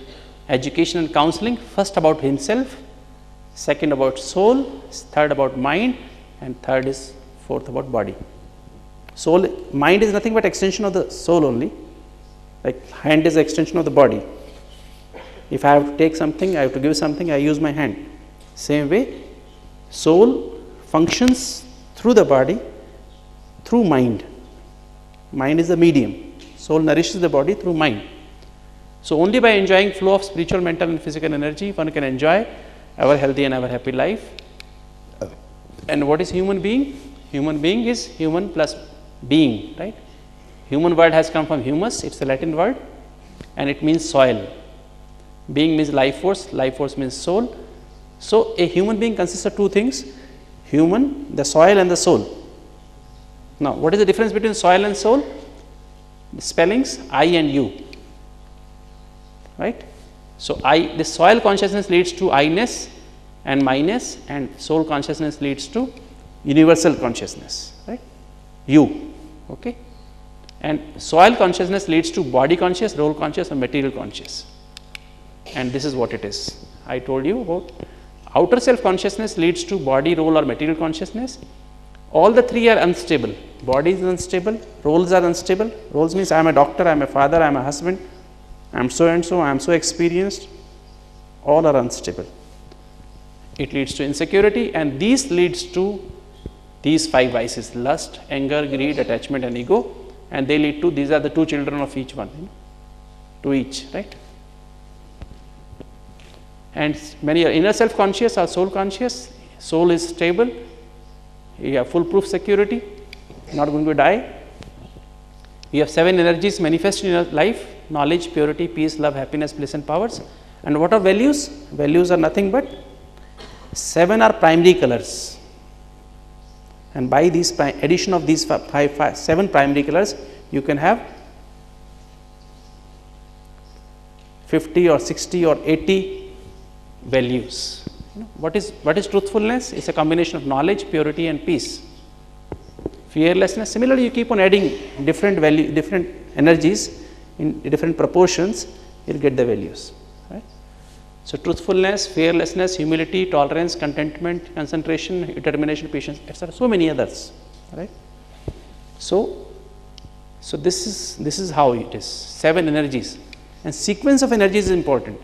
Speaker 1: education and counseling, first about himself, second about soul, third about mind, and fourth about body. Soul, mind is nothing but extension of the soul only, like hand is the extension of the body. If I have to take something, I have to give something, I use my hand. Same way, soul functions through the body, through mind. Mind is the medium. Soul nourishes the body through mind. So only by enjoying flow of spiritual, mental and physical energy, one can enjoy our healthy and our happy life. And what is human being? Human being is human plus being, right? Human word has come from humus, it's a Latin word, and it means soil. Being means life force means soul. So a human being consists of two things, human, the soil and the soul. Now what is the difference between soil and soul? The spellings I and U, right? So the soil consciousness leads to I-ness and my-ness, and soul consciousness leads to universal consciousness, right? U, okay? And soil consciousness leads to body conscious, role conscious and material conscious. And this is what it is. I told you about outer self consciousness leads to body, role or material consciousness. All the three are unstable. Body is unstable, roles are unstable. Roles means I am a doctor, I am a father, I am a husband, I am so and so, I am so experienced. All are unstable. It leads to insecurity, and these leads to these 5 vices: lust, anger, greed, attachment and ego. And they lead to, these are the 2 children of each one, to each, right? And many are inner self conscious or soul conscious. Soul is stable, you have foolproof security, not going to die. You have 7 energies manifest in your life: knowledge, purity, peace, love, happiness, bliss and powers. And what are values? Values are nothing but 7 are primary colors. And by these addition of these 7 primary colors, you can have 50 or 60 or 80 values. What is truthfulness? It's a combination of knowledge, purity and peace. Fearlessness, similarly you keep on adding different energies in different proportions, you'll get the values, right? So truthfulness, fearlessness, humility, tolerance, contentment, concentration, determination, patience, etc. So many others, right? So this is how it is. 7 energies, and sequence of energies is important.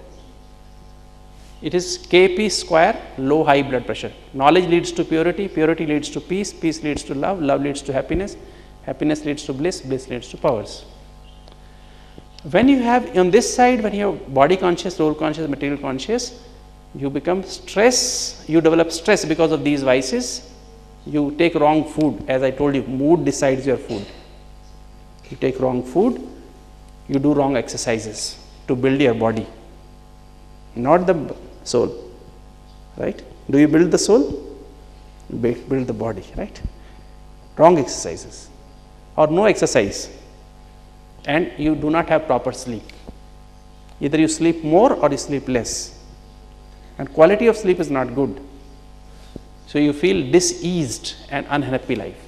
Speaker 1: It is Kp square, low high blood pressure. Knowledge leads to purity, purity leads to peace, peace leads to love, love leads to happiness, happiness leads to bliss, bliss leads to powers. When you have on this side, when you have body conscious, role conscious, material conscious, you become stress, you develop stress because of these vices. You take wrong food, as I told you, mood decides your food. You take wrong food, you do wrong exercises to build your body, not the soul, right? Do you build the soul? Build the body, right? Wrong exercises or no exercise, and you do not have proper sleep. Either you sleep more or you sleep less, and quality of sleep is not good. So you feel diseased and unhappy life.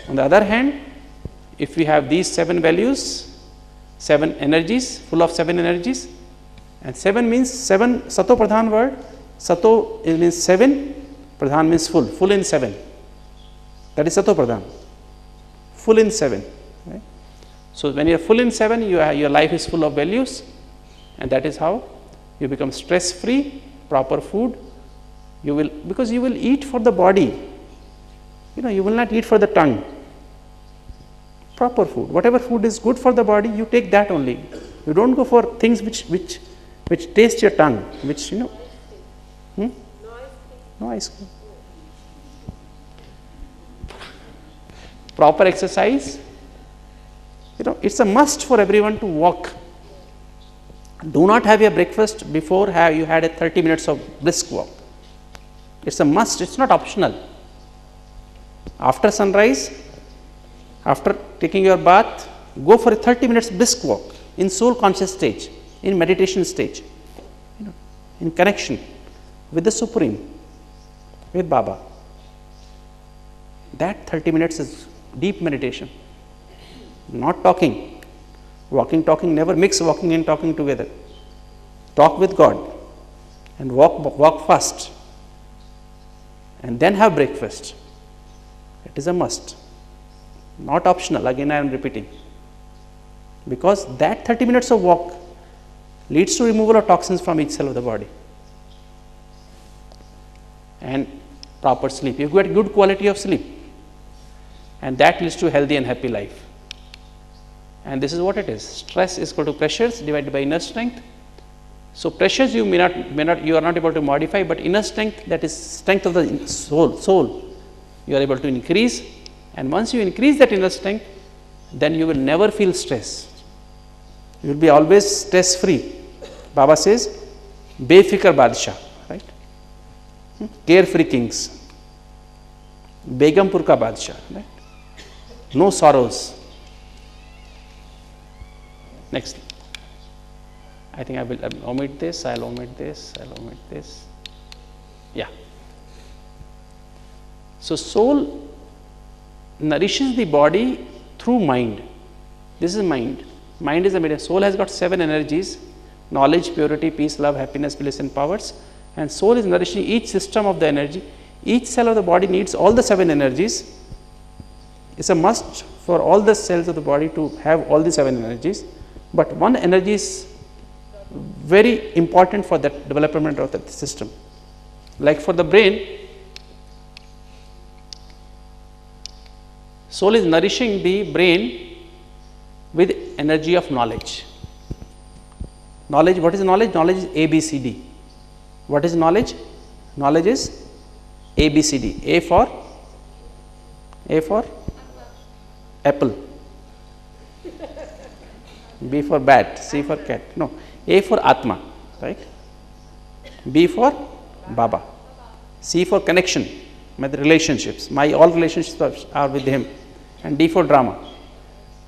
Speaker 1: On the other hand, if we have these 7 values, 7 energies, full of 7 energies, and 7 means 7, Sato Pradhan word, Sato means 7, Pradhan means full, full in 7. That is Sato Pradhan, full in 7. Right? So when you are full in 7, your life is full of values, and that is how you become stress free, proper food. You will, because you will eat for the body, you will not eat for the tongue. Proper food, whatever food is good for the body, you take that only. You don't go for things which taste your tongue, which No ice cream. Proper exercise, it's a must for everyone to walk. Do not have your breakfast before you had a 30 minutes of brisk walk. It's a must, it's not optional. After sunrise, after taking your bath, go for a 30 minutes brisk walk in soul conscious stage, in meditation stage, in connection with the Supreme, with Baba. That 30 minutes is deep meditation, not talking. Walking, talking, never mix walking and talking together. Talk with God and walk fast, and then have breakfast. It is a must, not optional. Again I am repeating, because that 30 minutes of walk leads to removal of toxins from each cell of the body, and proper sleep. You get good quality of sleep, and that leads to a healthy and happy life. And this is what it is. Stress is equal to pressures divided by inner strength. So pressures you you are not able to modify, but inner strength, that is strength of the soul, you are able to increase. And once you increase that inner strength, then you will never feel stress. You will be always stress free. Baba says, Befikar Badshah, right? Carefree kings. Begampur ka Badshah, right? No sorrows. Next. I think I will omit this, I will omit this, I will omit this. Yeah. So soul nourishes the body through mind. This is mind. Mind is the medium. Soul has got 7 energies: knowledge, purity, peace, love, happiness, bliss and powers. And soul is nourishing each system of the energy. Each cell of the body needs all the 7 energies. It's a must for all the cells of the body to have all the 7 energies. But one energy is very important for the development of the system. Like for the brain, soul is nourishing the brain with energy of knowledge. Knowledge, what is knowledge? Knowledge is ABCD. What is knowledge? Knowledge is ABCD. A for apple, B for bat, C for cat. No, A for Atma, right? B for Baba, C for connection, with relationships. My all relationships are with him. And D for drama.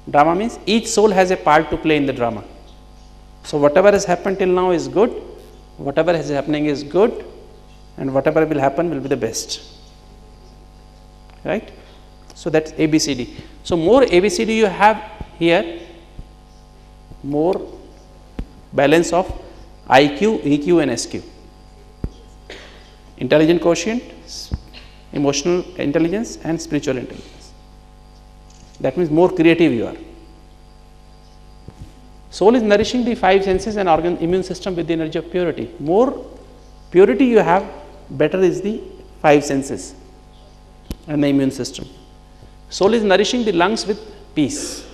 Speaker 1: Drama means each soul has a part to play in the drama. So whatever has happened till now is good, whatever is happening is good, and whatever will happen will be the best. Right? So that's ABCD. So more ABCD you have here, more balance of IQ, EQ and SQ. Intelligent quotient, emotional intelligence and spiritual intelligence. That means more creative you are. Soul is nourishing the 5 senses and organ immune system with the energy of purity. More purity you have, better is the 5 senses and the immune system. Soul is nourishing the lungs with peace.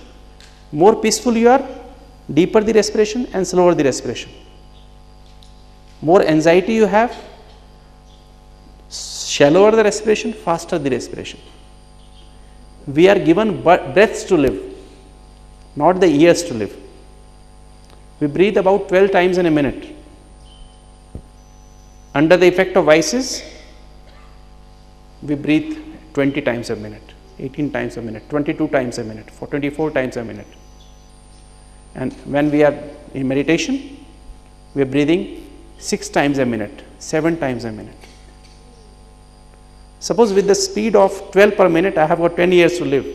Speaker 1: More peaceful you are, deeper the respiration and slower the respiration. More anxiety you have, shallower the respiration, faster the respiration. we are given breaths to live, not the years to live. We breathe about 12 times in a minute. Under the effect of vices, we breathe 20 times a minute, 18 times a minute, 22 times a minute, 24 times a minute. And when we are in meditation, we are breathing 6 times a minute, 7 times a minute. Suppose with the speed of 12 per minute, I have got 10 years to live.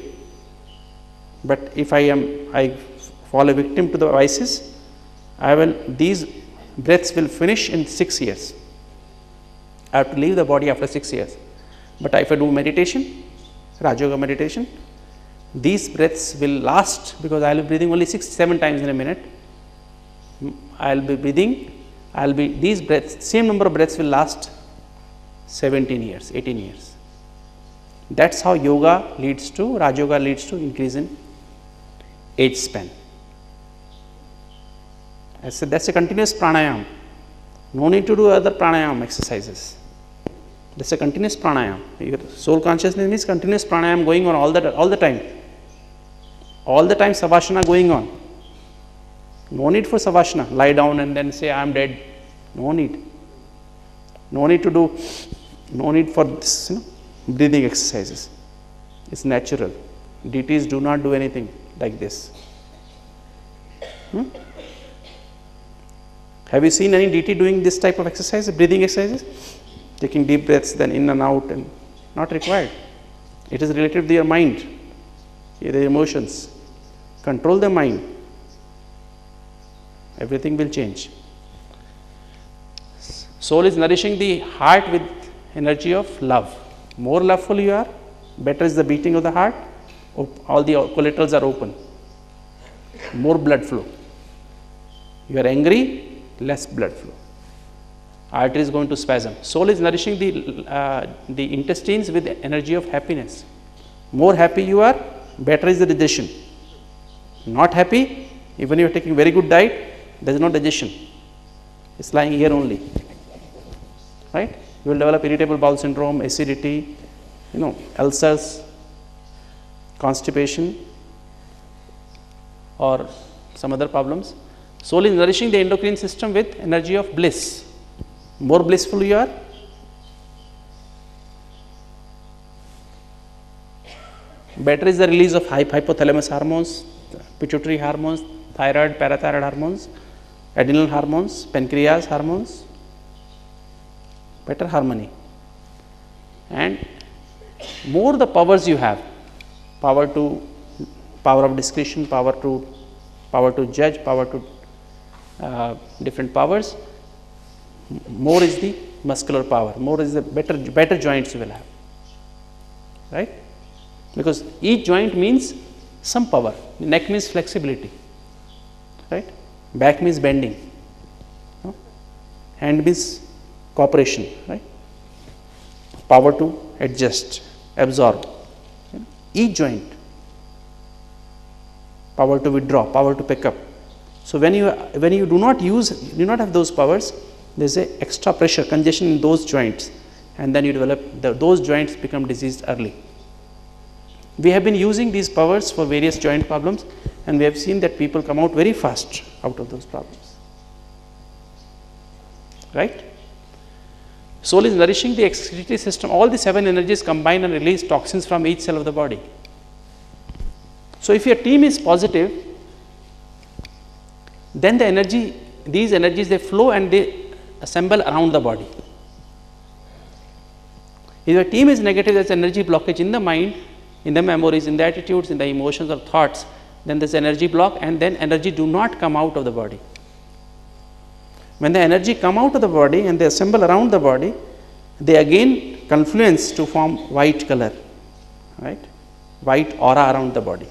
Speaker 1: But if I fall a victim to the vices, these breaths will finish in 6 years. I have to leave the body after 6 years. But if I do meditation, Raja Yoga meditation, these breaths will last, because I will be breathing only 6-7 times in a minute. I will be breathing, these breaths, same number of breaths will last 17 years, 18 years. That's how yoga leads to, Raja Yoga leads to increase in age span. I said that's a continuous pranayam. No need to do other pranayam exercises. That's a continuous pranayam. Your soul consciousness means continuous pranayam going on all the time. All the time savasana going on. No need for savasana. Lie down and then say I am dead. No need. No need to do. No need for this, breathing exercises. It's natural. Deities do not do anything like this. Have you seen any deity doing this type of exercise, breathing exercises? Taking deep breaths, then in and out, and not required. It is related to your mind, your emotions. Control the mind. Everything will change. Soul is nourishing the heart with energy of love. More loveful you are, better is the beating of the heart. All the collaterals are open. More blood flow. You are angry, less blood flow. Artery is going to spasm. Soul is nourishing the intestines with the energy of happiness. More happy you are, better is the digestion. Not happy, even if you are taking very good diet, there is no digestion. It's lying here only. Right? You will develop irritable bowel syndrome, acidity, ulcers, constipation, or some other problems. Soul is nourishing the endocrine system with energy of bliss. More blissful you are, better is the release of hypothalamus hormones, pituitary hormones, thyroid, parathyroid hormones, adrenal hormones, pancreas hormones, better harmony. And more the powers you have, power of discretion, power to judge, power to different powers, more is the muscular power, more is the better joints you will have, right? Because each joint means some power. Neck means flexibility, right? Back means bending, hand means cooperation, right? Power to adjust, absorb. Each joint, power to withdraw, power to pick up. So when you do not have those powers, there is a extra pressure, congestion in those joints, and then you develop those joints become diseased early. We have been using these powers for various joint problems, and we have seen that people come out very fast out of those problems. Right? Soul is nourishing the excretory system. All the 7 energies combine and release toxins from each cell of the body. So if your team is positive, then these energies they flow and they assemble around the body. If your team is negative, there is energy blockage in the mind, in the memories, in the attitudes, in the emotions or thoughts, then there is energy block, and then energy do not come out of the body. When the energy come out of the body and they assemble around the body, they again confluence to form white color, right? White aura around the body.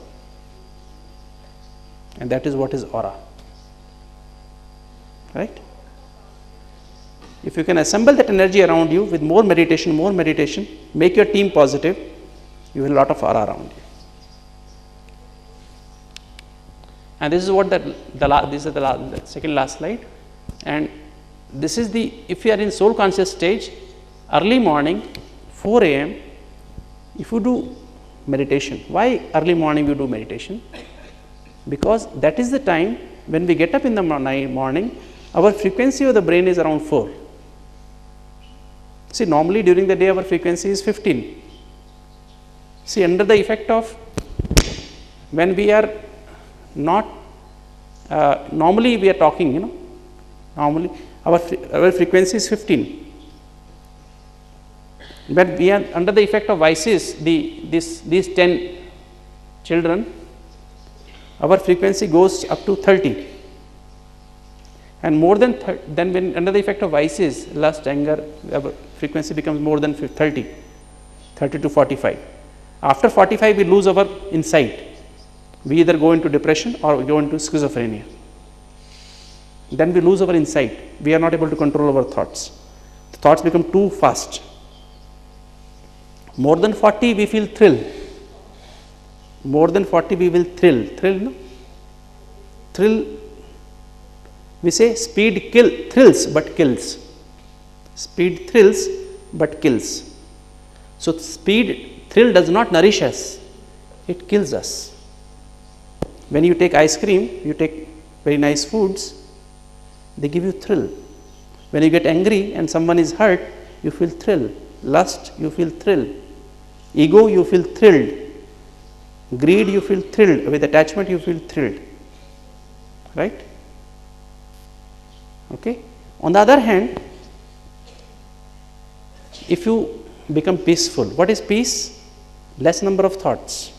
Speaker 1: And that is what is aura, right? If you can assemble that energy around you with more meditation, make your team positive, you have a lot of aura around you. And this is what this is the second last slide. And this is if you are in soul conscious stage, early morning, 4 a.m., if you do meditation. Why early morning you do meditation? Because that is the time when we get up in the morning, our frequency of the brain is around 4. See, normally during the day our frequency is 15. See, under the effect of when we are not, normally we are talking, normally our frequency is 15. But we are under the effect of vices, these 10 children, our frequency goes up to 30. And more than then when under the effect of vices, lust, anger, our frequency becomes more than 30 to 45. After 45 we lose our insight. We either go into depression or we go into schizophrenia. Then we lose our insight. We are not able to control our thoughts. The thoughts become too fast. More than 40 we feel thrill. More than 40 we will thrill. Thrill, we say speed thrills but kills. Speed thrills but kills. So thrill does not nourish us, it kills us. When you take ice cream, you take very nice foods, they give you thrill. When you get angry and someone is hurt, you feel thrill. Lust, you feel thrill. Ego, you feel thrilled. Greed, you feel thrilled. With attachment, you feel thrilled. Right? Okay. On the other hand, if you become peaceful, what is peace? Less number of thoughts.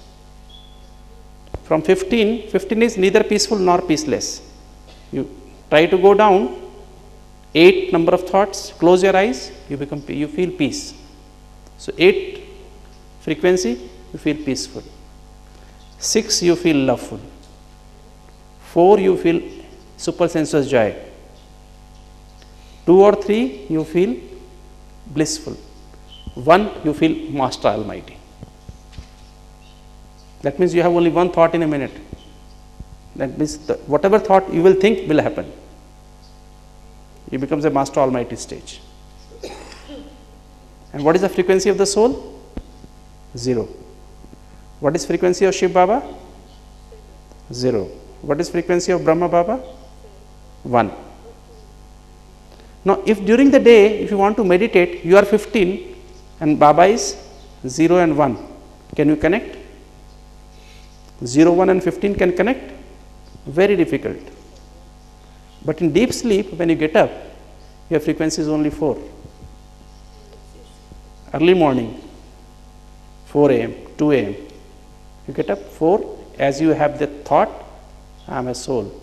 Speaker 1: From 15 is neither peaceful nor peaceless. You try to go down, 8 number of thoughts, close your eyes, you feel peace. So 8 frequency, you feel peaceful. 6 you feel loveful. 4 you feel super sensuous joy. 2 or 3 you feel blissful. 1 you feel Master Almighty. That means you have only one thought in a minute. That means whatever thought you will think will happen. It becomes a Master Almighty stage. And what is the frequency of the soul? 0. What is frequency of Shiv Baba? 0. What is frequency of Brahma Baba? 1. Now, if during the day, if you want to meditate, you are 15 and Baba is 0 and 1, can you connect? 0, 1 and 15 can connect? Very difficult. But in deep sleep, when you get up, your frequency is only 4. Early morning, 4 a.m., 2 a.m. You get up 4, as you have the thought, I am a soul,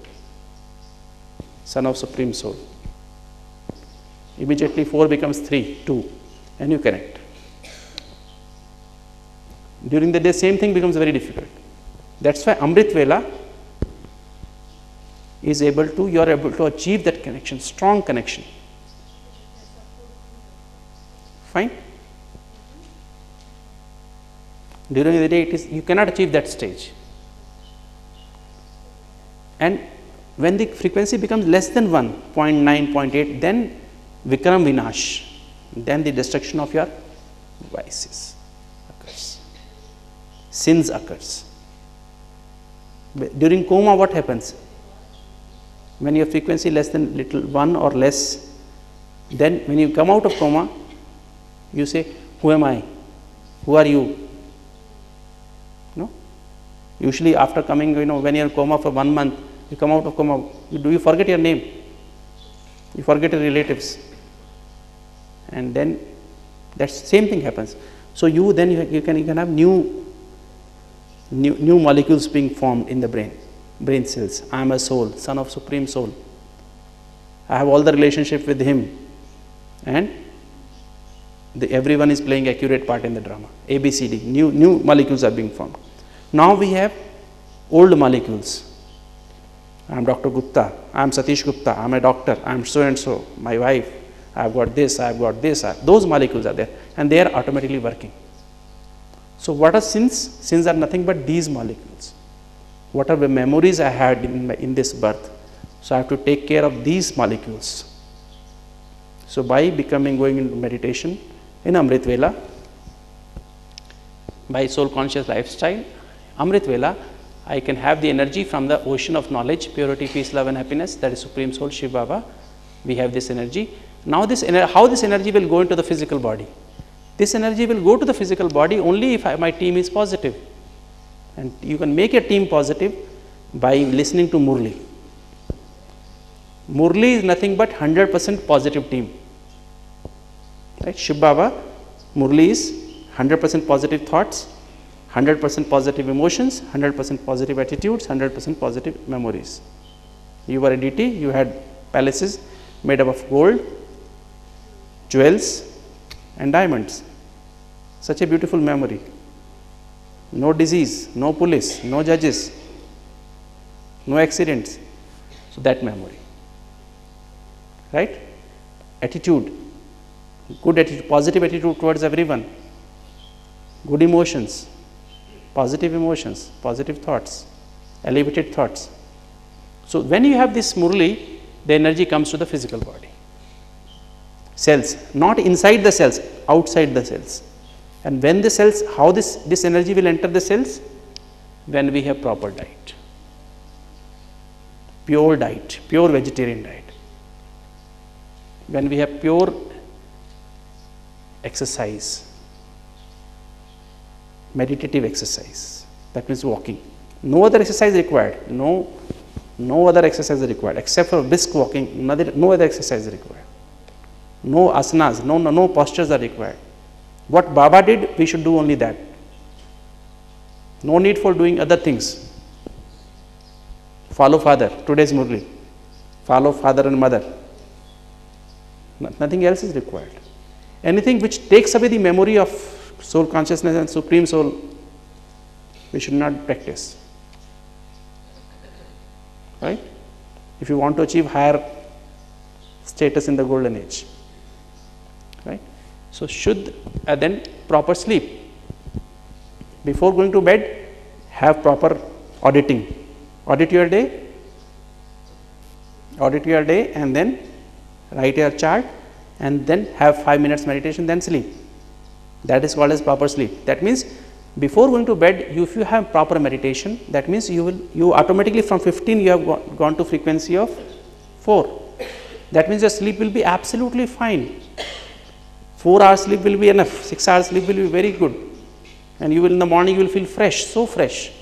Speaker 1: son of Supreme Soul. Immediately 4 becomes 3, 2, and you connect. During the day, same thing becomes very difficult. That's why Amrit Vela is able to, you are able to achieve that connection, strong connection. Fine? During the day, you cannot achieve that stage. And when the frequency becomes less than 1, 0.9, 0.8, then Vikram Vinash, then the destruction of your vices occurs. Sins occurs. During coma, what happens? When your frequency less than 1 or less, then when you come out of coma, you say, who am I? Who are you? No? Usually after coming, when you are in coma for 1 month, you come out of coma, you forget your name? You forget your relatives. And then that same thing happens. So you can have new molecules being formed in the brain cells. I am a soul, son of Supreme Soul. I have all the relationship with him, and everyone is playing accurate part in the drama. ABCD, new molecules are being formed. Now we have old molecules. I am Dr. Gupta, I am Satish Gupta, I am a doctor, I am so and so, my wife, I have got this, I have got this. Those molecules are there, and they are automatically working. So what are sins? Sins are nothing but these molecules. What are the memories I had in this birth? So I have to take care of these molecules. So by going into meditation in Amrit Vela, by soul conscious lifestyle, Amrit Vela, I can have the energy from the ocean of knowledge, purity, peace, love and happiness, that is Supreme Soul, Shiv Baba. We have this energy. Now how this energy will go into the physical body? This energy will go to the physical body only if my team is positive. And you can make a team positive by listening to Murli. Murli is nothing but 100% positive team. Right? Shiv Baba, Murli is 100% positive thoughts, 100% positive emotions, 100% positive attitudes, 100% positive memories. You were a DT, you had palaces made up of gold, jewels and diamonds. Such a beautiful memory. No disease, no police, no judges, no accidents. So that memory. Right? Attitude, good attitude, positive attitude towards everyone. Good emotions, positive thoughts, elevated thoughts. So when you have this Murli, the energy comes to the physical body. Cells, not inside the cells, outside the cells. And when the cells, how this energy will enter the cells? When we have proper diet. Pure diet, pure vegetarian diet. When we have pure exercise, meditative exercise, that means walking. No other exercise required, no other exercise required except for brisk walking, no other exercise required. No asanas, no postures are required. What Baba did, we should do only that. No need for doing other things. Follow father, today's Murli. Follow father and mother. Nothing else is required. Anything which takes away the memory of soul consciousness and Supreme Soul, we should not practice. Right? If you want to achieve higher status in the golden age. Right? So should then proper sleep. Before going to bed, have proper auditing. Audit your day and then write your chart and then have 5 minutes meditation, then sleep. That is called as proper sleep. That means before going to bed, if you have proper meditation, that means you automatically from 15 you have gone to frequency of 4. That means your sleep will be absolutely fine. 4 hours sleep will be enough, 6 hours sleep will be very good. And you will in the morning you will feel fresh, so fresh,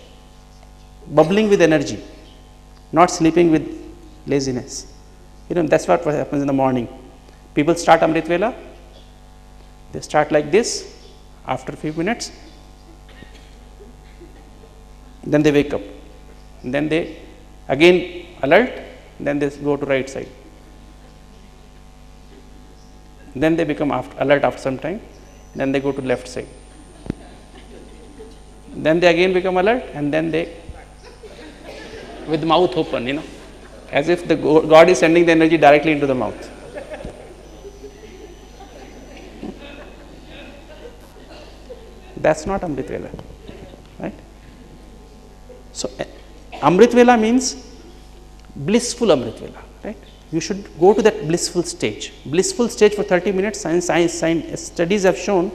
Speaker 1: bubbling with energy, not sleeping with laziness. That's what happens in the morning. People start Amrit Vela, they start like this, after a few minutes, then they wake up, then they again alert, then they go to right side. Then they become alert after some time, then they go to left side. Then they again become alert and then they, with mouth open, as if the God is sending the energy directly into the mouth. That's not Amrit Vela, right? So Amrit Vela means blissful Amrit Vela, right? You should go to that blissful stage. Blissful stage for 30 minutes, science studies have shown,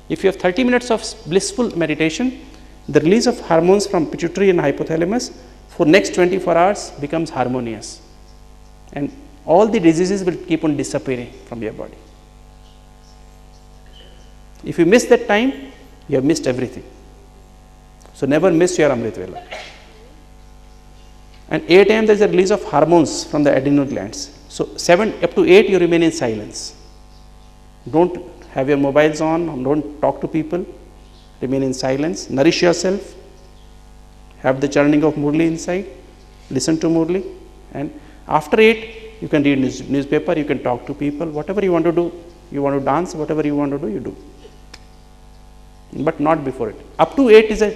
Speaker 1: if you have 30 minutes of blissful meditation, the release of hormones from pituitary and hypothalamus for next 24 hours becomes harmonious. And all the diseases will keep on disappearing from your body. If you miss that time, you have missed everything. So never miss your Amrit Vela. And 8 a.m. there is a release of hormones from the adrenal glands. So 7 up to 8 you remain in silence. Don't have your mobiles on, don't talk to people, remain in silence, nourish yourself, have the churning of Murli inside, listen to Murli, and after 8 you can read newspaper, you can talk to people, whatever you want to do, you want to dance, whatever you want to do, you do. But not before it. Up to 8 is an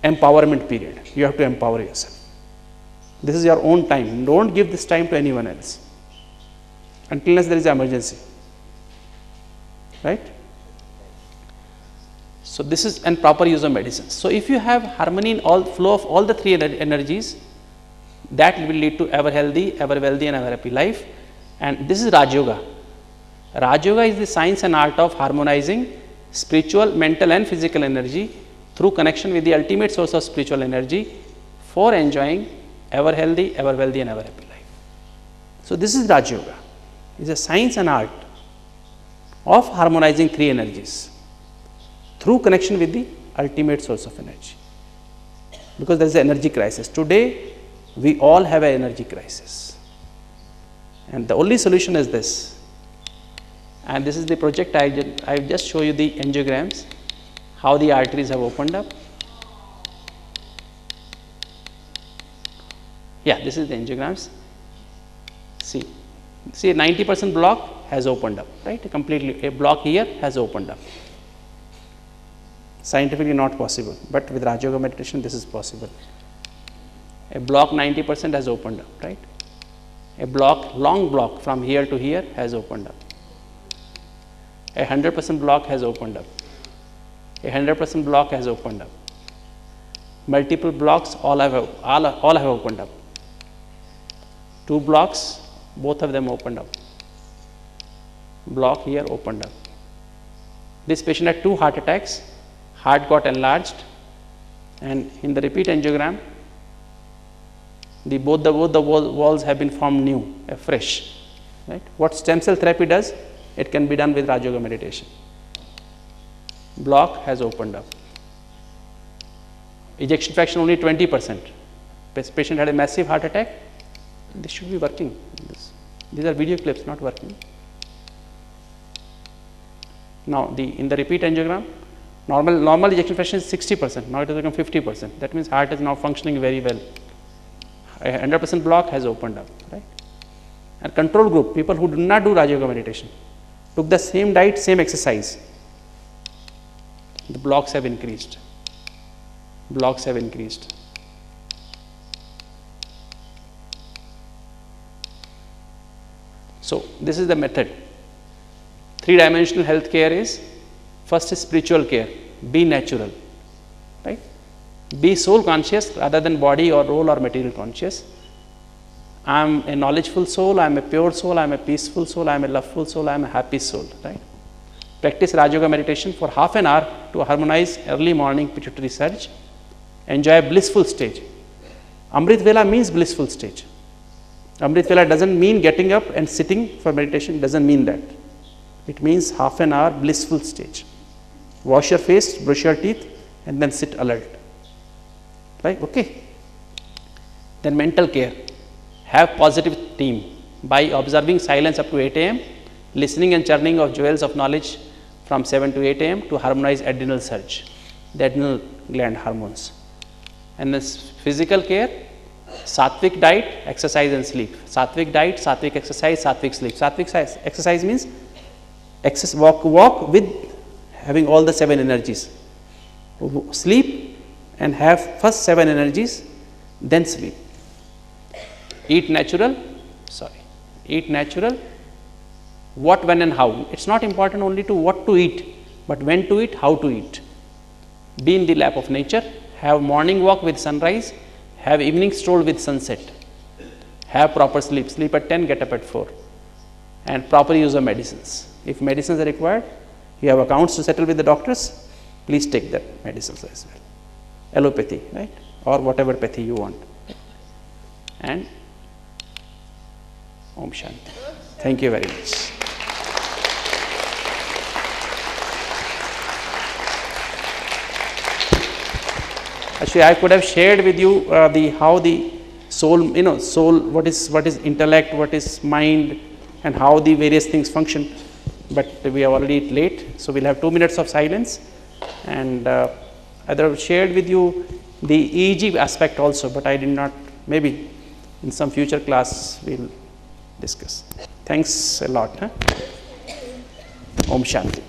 Speaker 1: empowerment period. You have to empower yourself. This is your own time. Don't give this time to anyone else unless there is an emergency. Right? So this is an proper use of medicine. So if you have harmony in all flow of all the 3 energies, that will lead to ever healthy, ever wealthy and ever happy life. And this is Raj Yoga. Raj Yoga is the science and art of harmonizing spiritual, mental and physical energy through connection with the ultimate source of spiritual energy for enjoying ever healthy, ever wealthy and ever happy life. So this is Raj Yoga. It's a science and art of harmonizing three energies through connection with the ultimate source of energy. Because there is an energy crisis. Today, we all have an energy crisis. And the only solution is this. And this is the project I just show you the angiograms, how the arteries have opened up. Yeah, this is the angiograms. See a 90% block has opened up, right? Completely, a block here has opened up. Scientifically not possible, but with Raj Yoga meditation this is possible. A block 90% has opened up, right? A block, long block from here to here has opened up. A 100% block has opened up. A 100% block has opened up. Multiple blocks all have opened up. 2 blocks, both of them opened up. Block here opened up. This patient had 2 heart attacks. Heart got enlarged, and in the repeat angiogram, both the walls have been formed new, fresh. Right? What stem cell therapy does, it can be done with Raj Yoga meditation. Block has opened up. Ejection fraction only 20%. This patient had a massive heart attack. This should be working. These are video clips, not working. Now, in the repeat angiogram, normal ejection fraction is 60%, now it has become 50%. That means heart is now functioning very well. A 100% block has opened up, right? And control group, people who do not do Raj Yoga meditation, took the same diet, same exercise. The blocks have increased. Blocks have increased. So this is the method. 3-dimensional health care is, first is spiritual care, be natural, right? Be soul conscious rather than body or role or material conscious. I am a knowledgeful soul, I am a pure soul, I am a peaceful soul, I am a loveful soul, I am a happy soul, right? Practice Raj Yoga meditation for half an hour to harmonize early morning pituitary surge. Enjoy a blissful stage. Amrit Vela means blissful stage. Amrit Vela doesn't mean getting up and sitting for meditation, doesn't mean that. It means half an hour blissful stage. Wash your face, brush your teeth, and then sit alert. Right? Okay. Then mental care. Have positive team by observing silence up to 8 a.m., listening and churning of jewels of knowledge from 7 to 8 a.m. to harmonize adrenal surge, the adrenal gland hormones. And this physical care, sattvic diet, exercise and sleep. Sattvic diet, sattvic exercise, sattvic sleep. Sattvic exercise means walk with having all the 7 energies. Sleep and have first 7 energies, then sleep. Eat natural, what, when and how. It's not important only to what to eat, but when to eat, how to eat. Be in the lap of nature, have morning walk with sunrise, have evening stroll with sunset. Have proper sleep, sleep at 10, get up at 4. And proper use of medicines. If medicines are required, you have accounts to settle with the doctors, please take that medicines as well. Allopathy, right? Or whatever pathy you want. And Om Shanti. Thank you very much. Actually, I could have shared with you how the soul, soul, what is intellect, what is mind, and how the various things function. But we are already late, so we'll have 2 minutes of silence. And I have shared with you the EEG aspect also, but I did not. Maybe in some future class we'll discuss. Thanks a lot. Om Shanti.